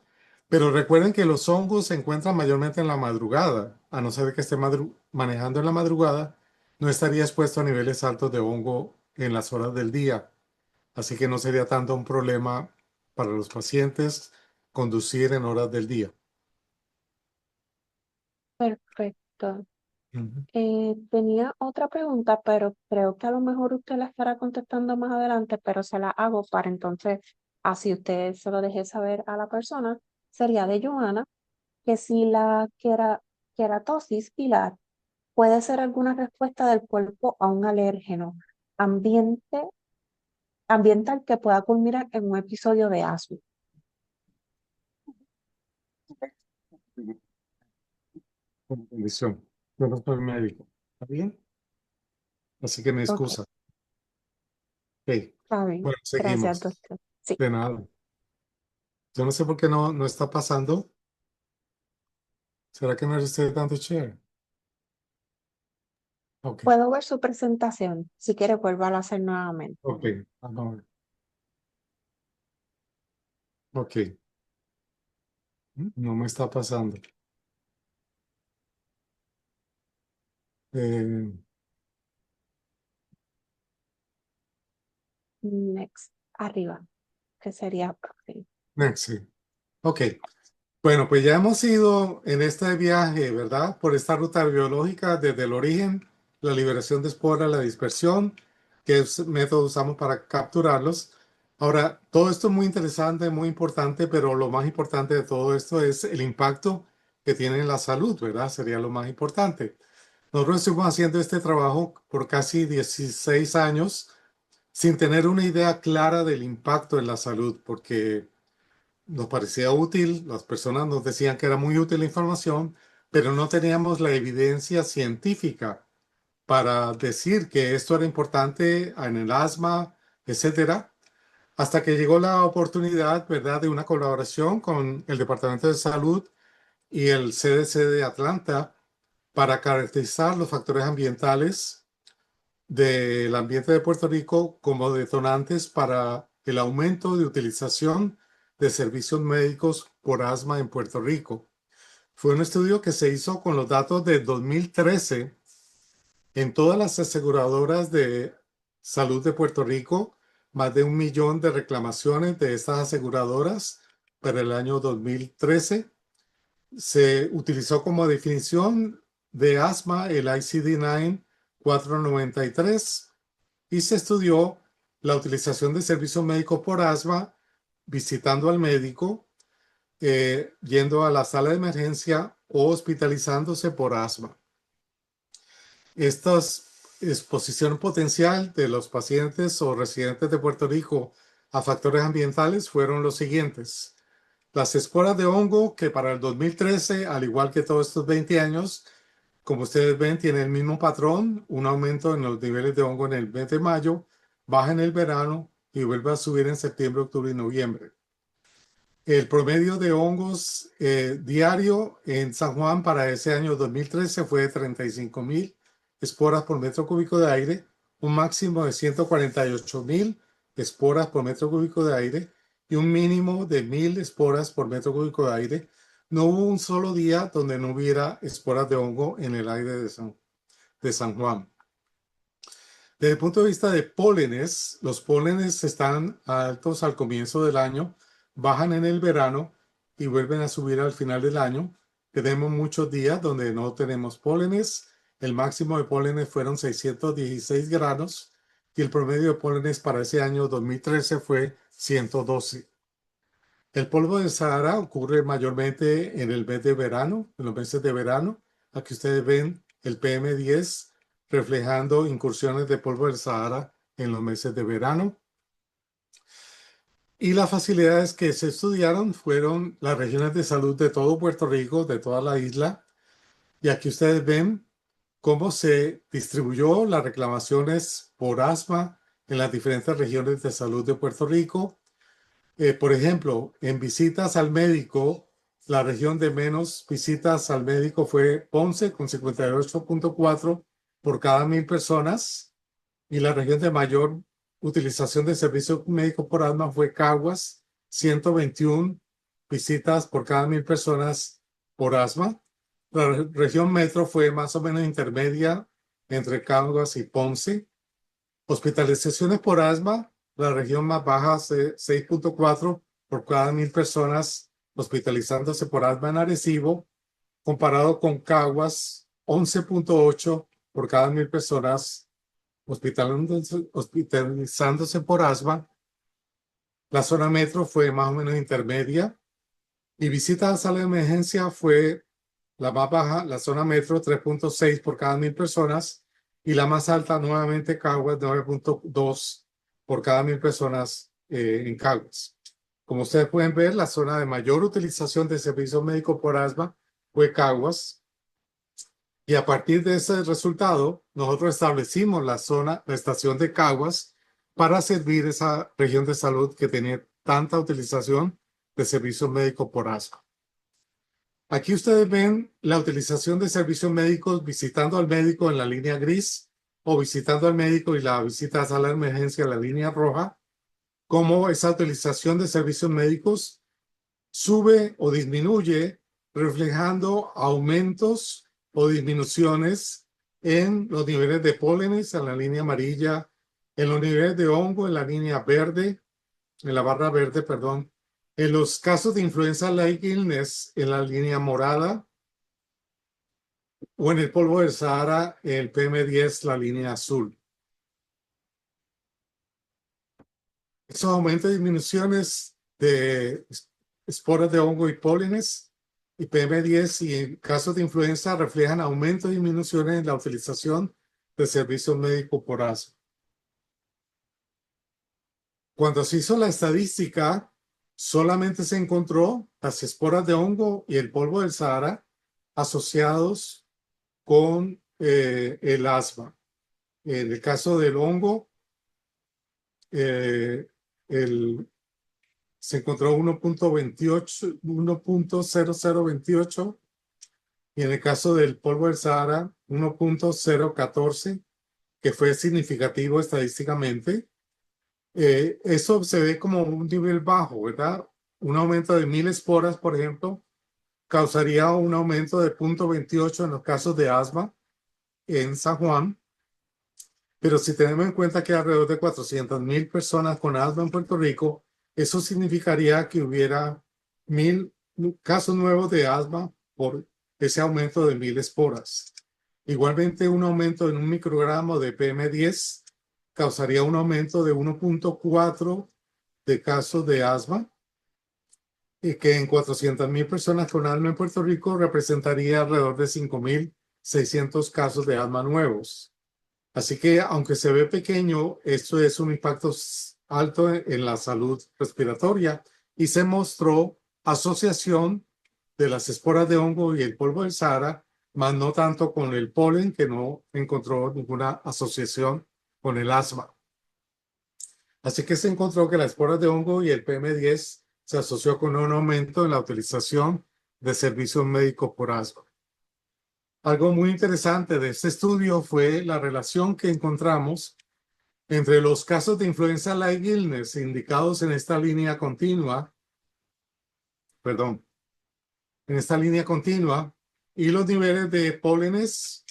B: Pero recuerden que los hongos se encuentran mayormente en la madrugada. A no ser que esté manejando en la madrugada, no estaría expuesto a niveles altos de hongo en las horas del día. Así que no sería tanto un problema para los pacientes conducir en horas del día.
A: perfecto.
B: Ujú.
A: Tenía otra pregunta, pero creo que a lo mejor usted la estará contestando más adelante, pero se la hago para entonces, así usted se lo deje saber a la persona. Sería de Joana, que si la queratosis pilar puede ser alguna respuesta del cuerpo a un alérgeno ambiente, ambiental que pueda culminar en un episodio de asma.
B: Con condición. Yo no soy médico. ¿Está bien? Así que me
A: Ok,
B: excusa. Ok.
A: está bien.
B: Bueno,
A: Gracias,
B: seguimos.
A: doctor. Sí,
B: De nada. Yo no sé por qué no está pasando. ¿Será que no es usted tanto share? Ok.
A: puedo ver su presentación. Si quiere, vuelva a hacer nuevamente.
B: Ok. Vamos a ver. Ok. No me está pasando. Eh,
A: Next, arriba, que sería próximo.
B: Next, sí. Ok. Bueno, pues ya hemos ido en este viaje, ¿verdad? Por esta ruta biológica desde el origen, la liberación de esporas, la dispersión, que es el método usamos para capturarlos. Ahora, todo esto es muy interesante, muy importante, pero lo más importante de todo esto es el impacto que tiene en la salud, ¿verdad? Sería lo más importante. Nosotros estuvimos haciendo este trabajo por casi 16 años sin tener una idea clara del impacto en la salud, porque nos parecía útil, las personas nos decían que era muy útil la información, pero no teníamos la evidencia científica para decir que esto era importante en el asma, etcétera, hasta que llegó la oportunidad, ¿verdad?, de una colaboración con el Departamento de Salud y el CDC de Atlanta para caracterizar los factores ambientales del ambiente de Puerto Rico como detonantes para el aumento de utilización de servicios médicos por asma en Puerto Rico. Fue un estudio que se hizo con los datos de 2013 en todas las aseguradoras de salud de Puerto Rico, más de 1 millón de reclamaciones de estas aseguradoras para el año 2013. Se utilizó como definición de asma el ICD-9 493 y se estudió la utilización de servicios médicos por asma, visitando al médico, yendo a la sala de emergencia o hospitalizándose por asma. Esta exposición potencial de los pacientes o residentes de Puerto Rico a factores ambientales fueron los siguientes. Las esporas de hongo, que para el 2013, al igual que todos estos 20 años, como ustedes ven, tiene el mismo patrón, un aumento en los niveles de hongo en el mes de mayo, baja en el verano y vuelve a subir en septiembre, octubre y noviembre. El promedio de hongos diario en San Juan para ese año 2013 fue de 35.000 esporas por metro cúbico de aire, un máximo de 148.000 esporas por metro cúbico de aire y un mínimo de 1.000 esporas por metro cúbico de aire. No hubo un solo día donde no hubiera esporas de hongo en el aire de San Juan. Desde el punto de vista de pólenes, los pólenes están altos al comienzo del año, bajan en el verano y vuelven a subir al final del año. Tenemos muchos días donde no tenemos pólenes. El máximo de pólenes fueron 616 granos y el promedio de pólenes para ese año 2013 fue 112. El polvo del Sahara ocurre mayormente en el mes de verano, en los meses de verano. Aquí ustedes ven el PM10 reflejando incursiones de polvo del Sahara en los meses de verano. Y las facilidades que se estudiaron fueron las regiones de salud de todo Puerto Rico, de toda la isla. Y aquí ustedes ven cómo se distribuyó las reclamaciones por asma en las diferentes regiones de salud de Puerto Rico. Por ejemplo, en visitas al médico, la región de menos visitas al médico fue Ponce con 58.4 por cada 1,000 personas, y la región de mayor utilización de servicio médico por asma fue Caguas, 121 visitas por cada 1,000 personas por asma. La región metro fue más o menos intermedia entre Caguas y Ponce. Hospitalizaciones por asma, la región más baja, 6.4 por cada 1,000 personas hospitalizándose por asma en Arecibo, comparado con Caguas, 11.8 por cada 1,000 personas hospitalizándose por asma. La zona metro fue más o menos intermedia, y visitas a sala de emergencia fue la más baja, la zona metro, 3.6 por cada 1,000 personas, y la más alta, nuevamente, Caguas, 9.2 por cada 1,000 personas en Caguas. Como ustedes pueden ver, la zona de mayor utilización de servicio médico por asma fue Caguas, y a partir de ese resultado, nosotros establecimos la estación de Caguas para servir esa región de salud que tenía tanta utilización de servicio médico por asma. Aquí ustedes ven la utilización de servicios médicos visitando al médico en la línea gris, o visitando al médico y la visita a sala de emergencia en la línea roja, cómo esa utilización de servicios médicos sube o disminuye, reflejando aumentos o disminuciones en los niveles de pólenes en la línea amarilla, en los niveles de hongo en la línea verde, en la barra verde, perdón, en los casos de influenza-like illness en la línea morada, o en el polvo del Sahara, el PM10, la línea azul. Esos aumentos y disminuciones de esporas de hongo y pólenes y PM10, y en casos de influenza, reflejan aumentos y disminuciones en la utilización de servicios médicos por asma. Cuando se hizo la estadística, solamente se encontró las esporas de hongo y el polvo del Sahara asociados con el asma. En el caso del hongo, eh, se encontró 1.28, 1.0028, y en el caso del polvo del Sahara, 1.014, que fue significativo estadísticamente. Eso se ve como un nivel bajo, ¿verdad? Un aumento de 1,000 esporas, por ejemplo, causaría un aumento de 0.28 en los casos de asma en San Juan. Pero si tenemos en cuenta que hay alrededor de 400,000 personas con asma en Puerto Rico, eso significaría que hubiera 1,000 casos nuevos de asma por ese aumento de 1,000 esporas. Igualmente, un aumento en un microgramo de PM10 causaría un aumento de 1.4 de casos de asma, y que en 400,000 personas con asma en Puerto Rico representaría alrededor de 5,600 casos de asma nuevos. Así que, aunque se ve pequeño, esto es un impacto alto en la salud respiratoria, y se mostró asociación de las esporas de hongo y el polvo del Sahara, más no tanto con el polen, que no encontró ninguna asociación con el asma. Así que se encontró que las esporas de hongo y el PM10 se asoció con un aumento en la utilización de servicios médicos por asma. Algo muy interesante de este estudio fue la relación que encontramos entre los casos de influenza-like illness indicados en esta línea continua, y los niveles de pólenes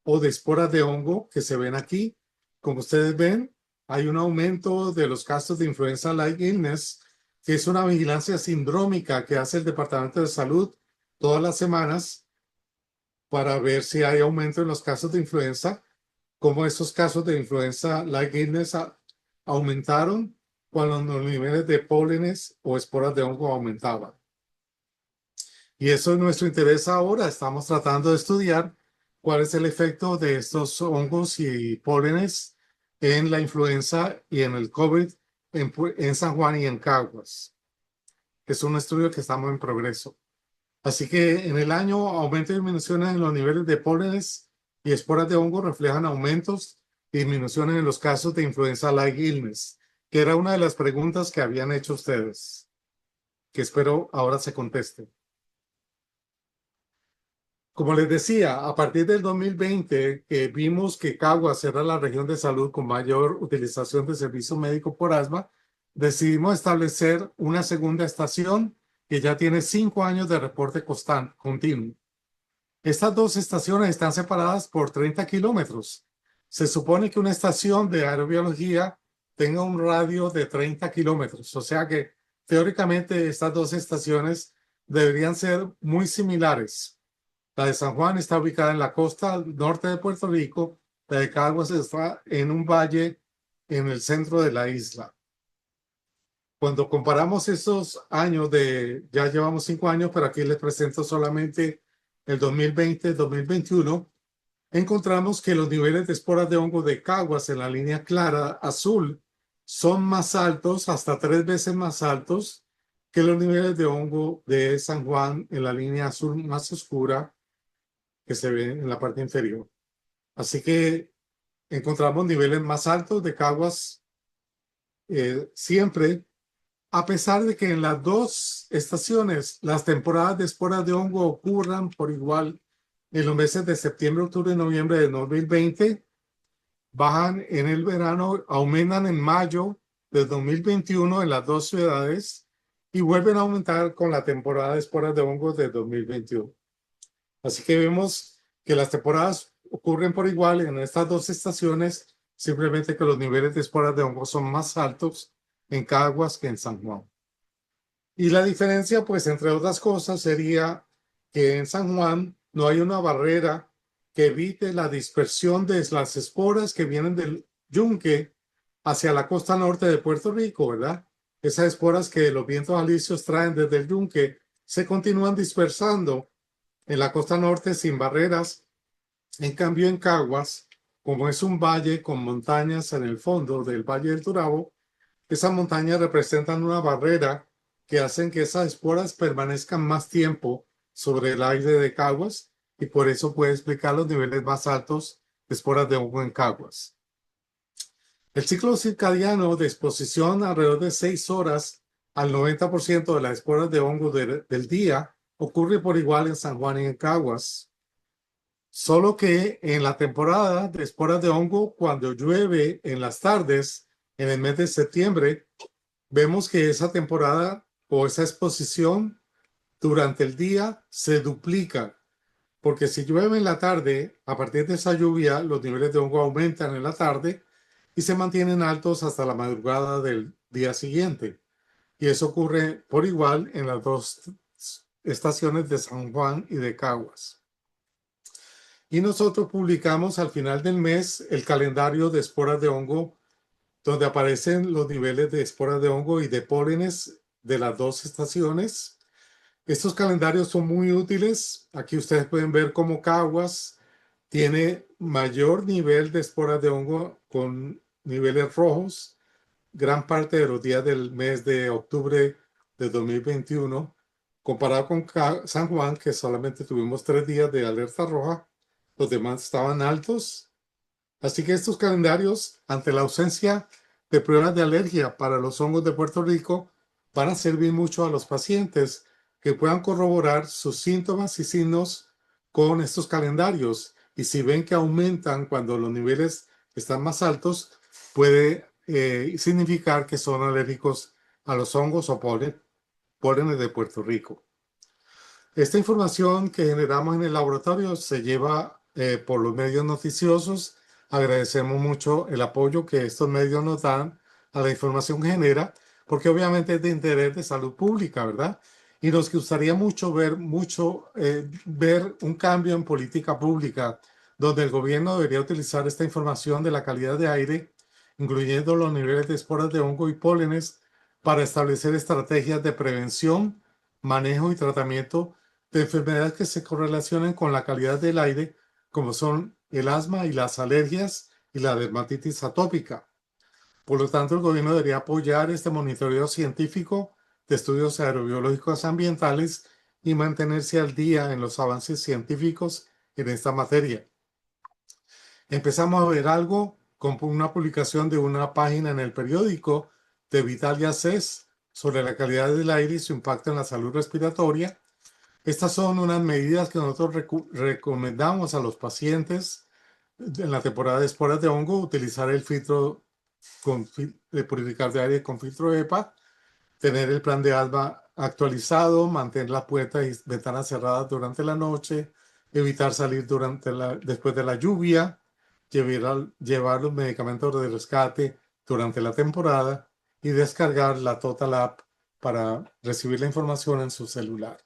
B: o de esporas de hongo que se ven aquí. Como ustedes ven, hay un aumento de los casos de influenza-like illness, que es una vigilancia sindrómica que hace el Departamento de Salud todas las semanas para ver si hay aumento en los casos de influenza, como esos casos de influenza-like illness aumentaron cuando los niveles de pólenes o esporas de hongo aumentaban. Y eso es nuestro interés ahora. Estamos tratando de estudiar cuál es el efecto de estos hongos y pólenes en la influenza y en el COVID en San Juan y en Caguas. Es un estudio que estamos en progreso. Así que en el año, aumento y disminuciones en los niveles de pólenes y esporas de hongo reflejan aumentos y disminuciones en los casos de influenza-like illness, que era una de las preguntas que habían hecho ustedes, que espero ahora se conteste. Como les decía, a partir del 2020, que vimos que Caguas era la región de salud con mayor utilización de servicio médico por asma, decidimos establecer una segunda estación que ya tiene 5 años de reporte continuo. Estas dos estaciones están separadas por 30 kilómetros. Se supone que una estación de aerobiología tenga un radio de 30 kilómetros, o sea que teóricamente estas dos estaciones deberían ser muy similares. La de San Juan está ubicada en la costa norte de Puerto Rico. La de Caguas está en un valle en el centro de la isla. Cuando comparamos estos años ya llevamos 5 años, pero aquí les presento solamente el 2020-2021, encontramos que los niveles de esporas de hongo de Caguas en la línea clara azul son más altos, hasta 3 veces más altos que los niveles de hongo de San Juan en la línea azul más oscura que se ve en la parte inferior. Así que encontramos niveles más altos de Caguas siempre, a pesar de que en las dos estaciones las temporadas de esporas de hongo ocurran por igual en los meses de septiembre, octubre y noviembre de 2020, bajan en el verano, aumentan en mayo de 2021 en las dos ciudades y vuelven a aumentar con la temporada de esporas de hongo de 2021. Así que vemos que las temporadas ocurren por igual en estas dos estaciones, simplemente que los niveles de esporas de hongo son más altos en Caguas que en San Juan. Y la diferencia, pues, entre otras cosas, sería que en San Juan no hay una barrera que evite la dispersión de las esporas que vienen del yunque hacia la costa norte de Puerto Rico, ¿verdad? Esas esporas que los vientos alisios traen desde el yunque se continúan dispersando en la costa norte sin barreras. En cambio, en Caguas, como es un valle con montañas en el fondo del Valle del Turabo, esas montañas representan una barrera que hacen que esas esporas permanezcan más tiempo sobre el aire de Caguas y por eso puede explicar los niveles más altos de esporas de hongo en Caguas. El ciclo circadiano de exposición alrededor de 6 horas al 90% de las esporas de hongo del día ocurre por igual en San Juan y en Caguas. Solo que en la temporada de esporas de hongo, cuando llueve en las tardes, en el mes de septiembre, vemos que esa temporada o esa exposición durante el día se duplica. Porque si llueve en la tarde, a partir de esa lluvia, los niveles de hongo aumentan en la tarde y se mantienen altos hasta la madrugada del día siguiente. Y eso ocurre por igual en las dos estaciones de San Juan y de Caguas. Y nosotros publicamos al final del mes el calendario de esporas de hongo, donde aparecen los niveles de esporas de hongo y de pólenes de las dos estaciones. Estos calendarios son muy útiles. Aquí ustedes pueden ver cómo Caguas tiene mayor nivel de esporas de hongo con niveles rojos gran parte de los días del mes de octubre de 2021, comparado con San Juan, que solamente tuvimos 3 días de alerta roja, los demás estaban altos. Así que estos calendarios, ante la ausencia de pruebas de alergia para los hongos de Puerto Rico, van a servir mucho a los pacientes que puedan corroborar sus síntomas y signos con estos calendarios. Y si ven que aumentan cuando los niveles están más altos, puede significar que son alérgicos a los hongos o pólenes de Puerto Rico. Esta información que generamos en el laboratorio se lleva por los medios noticiosos. Agradecemos mucho el apoyo que estos medios nos dan a la información que genera, porque obviamente es de interés de salud pública, ¿verdad? Y nos gustaría mucho ver un cambio en política pública, donde el gobierno debería utilizar esta información de la calidad de aire, incluyendo los niveles de esporas de hongo y pólenes, para establecer estrategias de prevención, manejo y tratamiento de enfermedades que se correlacionen con la calidad del aire, como son el asma y las alergias y la dermatitis atópica. Por lo tanto, el gobierno debería apoyar este monitoreo científico de estudios aerobiológicos ambientales y mantenerse al día en los avances científicos en esta materia. empezamos a ver algo con una publicación de una página en el periódico de Vital y ACES sobre la calidad del aire y su impacto en la salud respiratoria. Estas son unas medidas que nosotros recomendamos a los pacientes en la temporada de esporas de hongo, utilizar el filtro de purificar de aire con filtro EPA, tener el plan de asma actualizado, mantener las puertas y ventanas cerradas durante la noche, evitar salir después de la lluvia, llevar los medicamentos de rescate durante la temporada y descargar la Total App para recibir la información en su celular.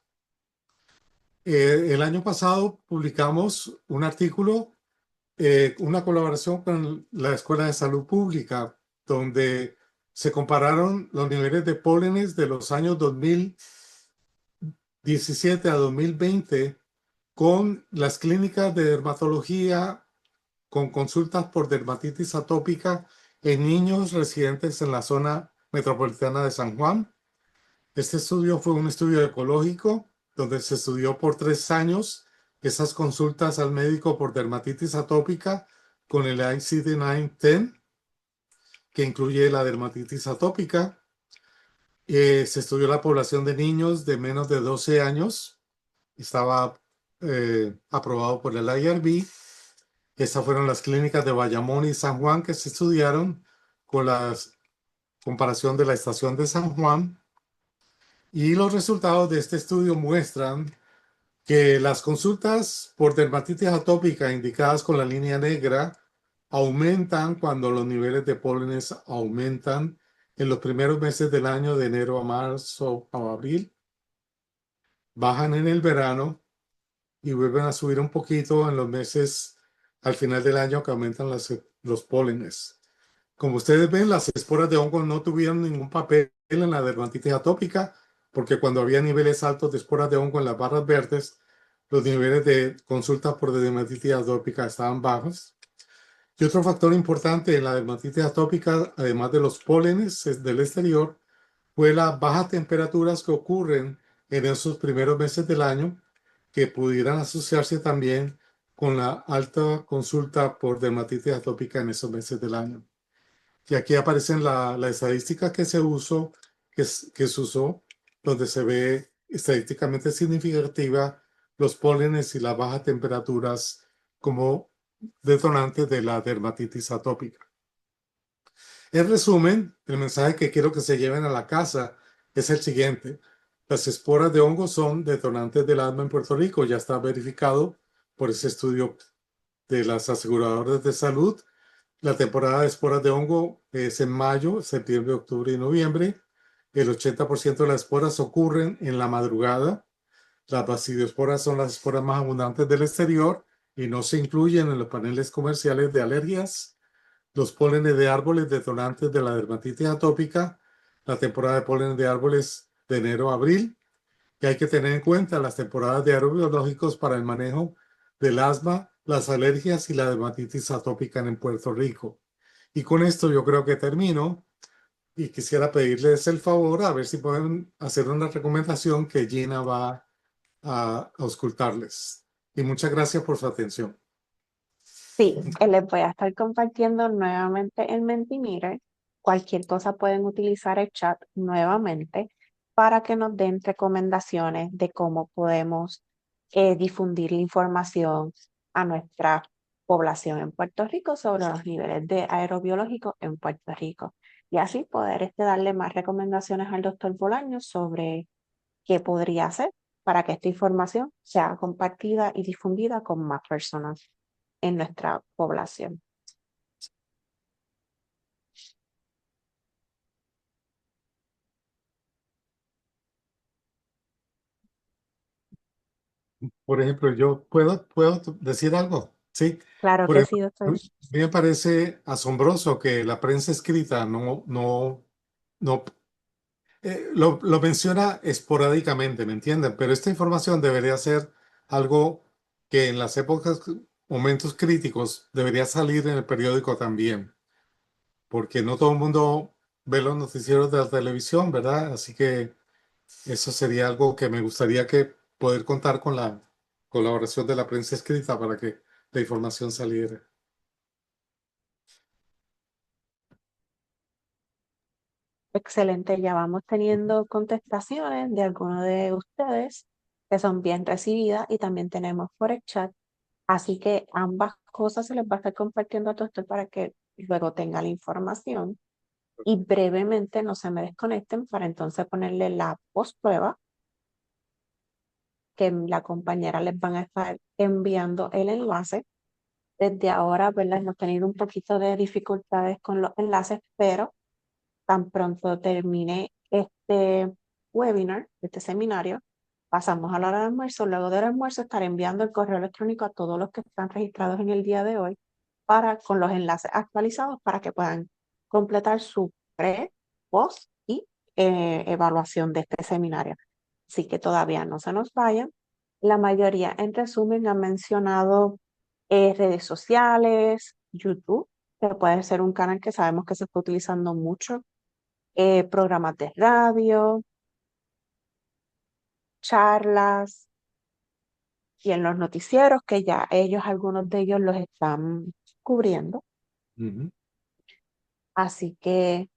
B: El año pasado publicamos un artículo, una colaboración con la Escuela de Salud Pública, donde se compararon los niveles de pólenes de los años 2017 a 2020 con las clínicas de dermatología con consultas por dermatitis atópica en niños residentes en la zona metropolitana de San Juan. Este estudio fue un estudio ecológico donde se estudió por 3 años esas consultas al médico por dermatitis atópica con el ICD-9-10, que incluye la dermatitis atópica. Se estudió la población de niños de menos de 12 años. Estaba aprobado por el IRB. Estas fueron las clínicas de Bayamón y San Juan que se estudiaron con la comparación de la estación de San Juan. Y los resultados de este estudio muestran que las consultas por dermatitis atópica indicadas con la línea negra aumentan cuando los niveles de pólenes aumentan en los primeros meses del año, de enero a marzo o abril, bajan en el verano y vuelven a subir un poquito en los meses al final del año que aumentan los pólenes. Como ustedes ven, las esporas de hongo no tuvieron ningún papel en la dermatitis atópica, porque cuando había niveles altos de esporas de hongo en las barras verdes, los niveles de consultas por dermatitis atópica estaban bajos. Y otro factor importante en la dermatitis atópica, además de los pólenes del exterior, fue las bajas temperaturas que ocurren en esos primeros meses del año, que pudieran asociarse también con la alta consulta por dermatitis atópica en esos meses del año. Y aquí aparecen la estadística que se usó, que se usó, donde se ve estadísticamente significativa los pólenes y las bajas temperaturas como detonantes de la dermatitis atópica. En resumen, el mensaje que quiero que se lleven a la casa es el siguiente. Las esporas de hongo son detonantes del asma en Puerto Rico. Ya está verificado por ese estudio de las aseguradoras de salud. La temporada de esporas de hongo es en mayo, septiembre, octubre y noviembre. El 80% de las esporas ocurren en la madrugada. Las basidiosporas son las esporas más abundantes del exterior y no se incluyen en los paneles comerciales de alergias. Los pólenes de árboles detonantes de la dermatitis atópica. La temporada de pólenes de árboles de enero a abril. Y hay que tener en cuenta las temporadas de aerobiológicos para el manejo del asma, las alergias y la dermatitis atópica en Puerto Rico. Y con esto yo creo que termino y quisiera pedirles el favor a ver si pueden hacer una recomendación que Gina va a auscultarles. Y muchas gracias por su atención.
A: Sí, les voy a estar compartiendo nuevamente el Mentimeter. Cualquier cosa pueden utilizar el chat nuevamente para que nos den recomendaciones de cómo podemos difundir la información a nuestra población en Puerto Rico sobre los niveles de aerobiológicos en Puerto Rico. Y así poder darle más recomendaciones al doctor Bolaño sobre qué podría hacer para que esta información sea compartida y difundida con más personas en nuestra población.
B: Por ejemplo, yo puedo decir algo, ¿sí?
A: Claro
B: Por
A: que
B: ejemplo,
A: sí,
B: a
A: doctor.
B: mí me parece asombroso que la prensa escrita no lo menciona esporádicamente, ¿me entienden? Pero esta información debería ser algo que en las momentos críticos, debería salir en el periódico también, porque no todo el mundo ve los noticieros de la televisión, ¿verdad? Así que eso sería algo que me gustaría que poder contar con la colaboración de la prensa escrita para que la información saliera.
A: Excelente, ya vamos teniendo contestaciones de algunos de ustedes que son bien recibidas y también tenemos por el chat. Así que ambas cosas se les va a estar compartiendo a todos ustedes para que luego tenga la información y brevemente no se me desconecten para entonces ponerle la postprueba que la compañera les van a estar enviando el enlace. Desde ahora, ¿verdad? Hemos tenido un poquito de dificultades con los enlaces, pero tan pronto termine este webinar, este seminario, pasamos a la hora de almuerzo. Luego del almuerzo estaré enviando el correo electrónico a todos los que están registrados en el día de hoy con los enlaces actualizados para que puedan completar su pre, post y evaluación de este seminario. Así que todavía no se nos vayan. La mayoría, en resumen, han mencionado redes sociales, YouTube, que puede ser un canal que sabemos que se está utilizando mucho, programas de radio, charlas y en los noticieros, que ya ellos, algunos de ellos los están cubriendo.
B: Ujú.
A: Así que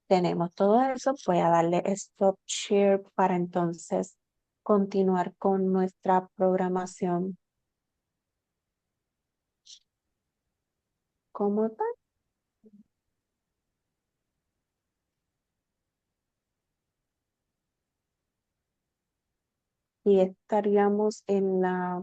A: tenemos todo eso. Voy a darle stop share para entonces continuar con nuestra programación como tal. Y estaríamos en la...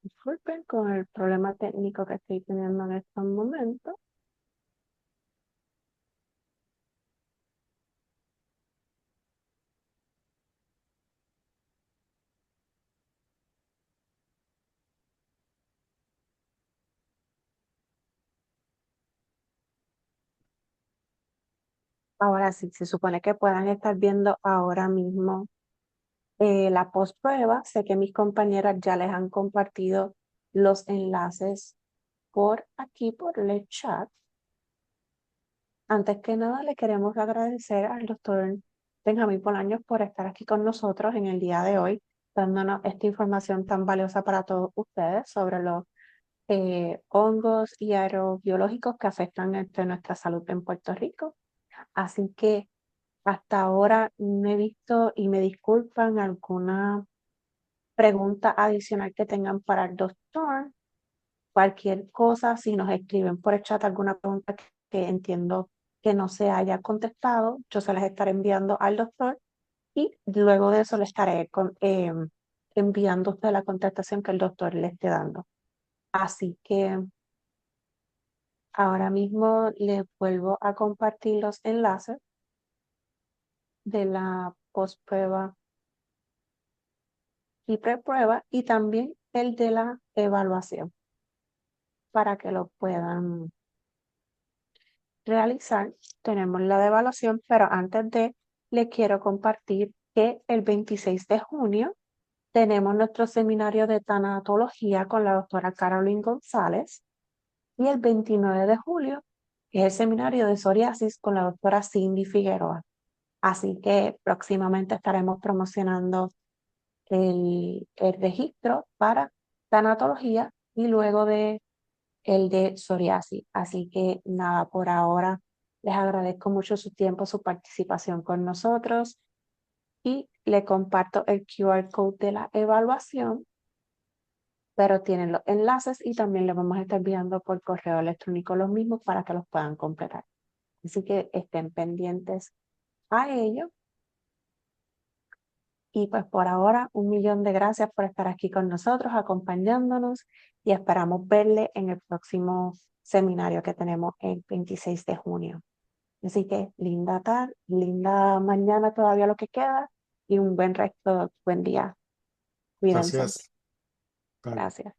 A: Disculpen con el problema técnico que estoy teniendo en estos momentos. Ahora sí, se supone que puedan estar viendo ahora mismo la postprueba. Sé que mis compañeras ya les han compartido los enlaces por aquí, por el chat. Antes que nada, le queremos agradecer al doctor Benjamín Bolaños por estar aquí con nosotros en el día de hoy, dándonos esta información tan valiosa para todos ustedes sobre los hongos y aerobiológicos que afectan nuestra salud en Puerto Rico. Así que hasta ahora no he visto, y me disculpan, alguna pregunta adicional que tengan para el doctor. Cualquier cosa, si nos escriben por el chat alguna pregunta que entiendo que no se haya contestado, yo se las estaré enviando al doctor y luego de eso le estaré enviando a usted la contestación que el doctor le esté dando. Así que ahora mismo les vuelvo a compartir los enlaces de la postprueba y preprueba y también el de la evaluación para que lo puedan realizar. Tenemos la de evaluación, pero antes de, le quiero compartir que el 26 de junio tenemos nuestro seminario de tanatología con la doctora Carolyn González y el 29 de julio es el seminario de psoriasis con la doctora Cindy Figueroa. Así que próximamente estaremos promocionando el registro para tanatología y luego de el de psoriasis. Así que nada, por ahora les agradezco mucho su tiempo, su participación con nosotros y le comparto el QR code de la evaluación, pero tienen los enlaces y también les vamos a estar enviando por correo electrónico los mismos para que los puedan completar. Así que estén pendientes a ello. Y pues por ahora, 1.000.000 de gracias por estar aquí con nosotros, acompañándonos y esperamos verle en el próximo seminario que tenemos el 26 de junio. Así que linda tarde, linda mañana todavía lo que queda y un buen resto, buen día. Cuídense.
B: Gracias. Bye.
A: Gracias.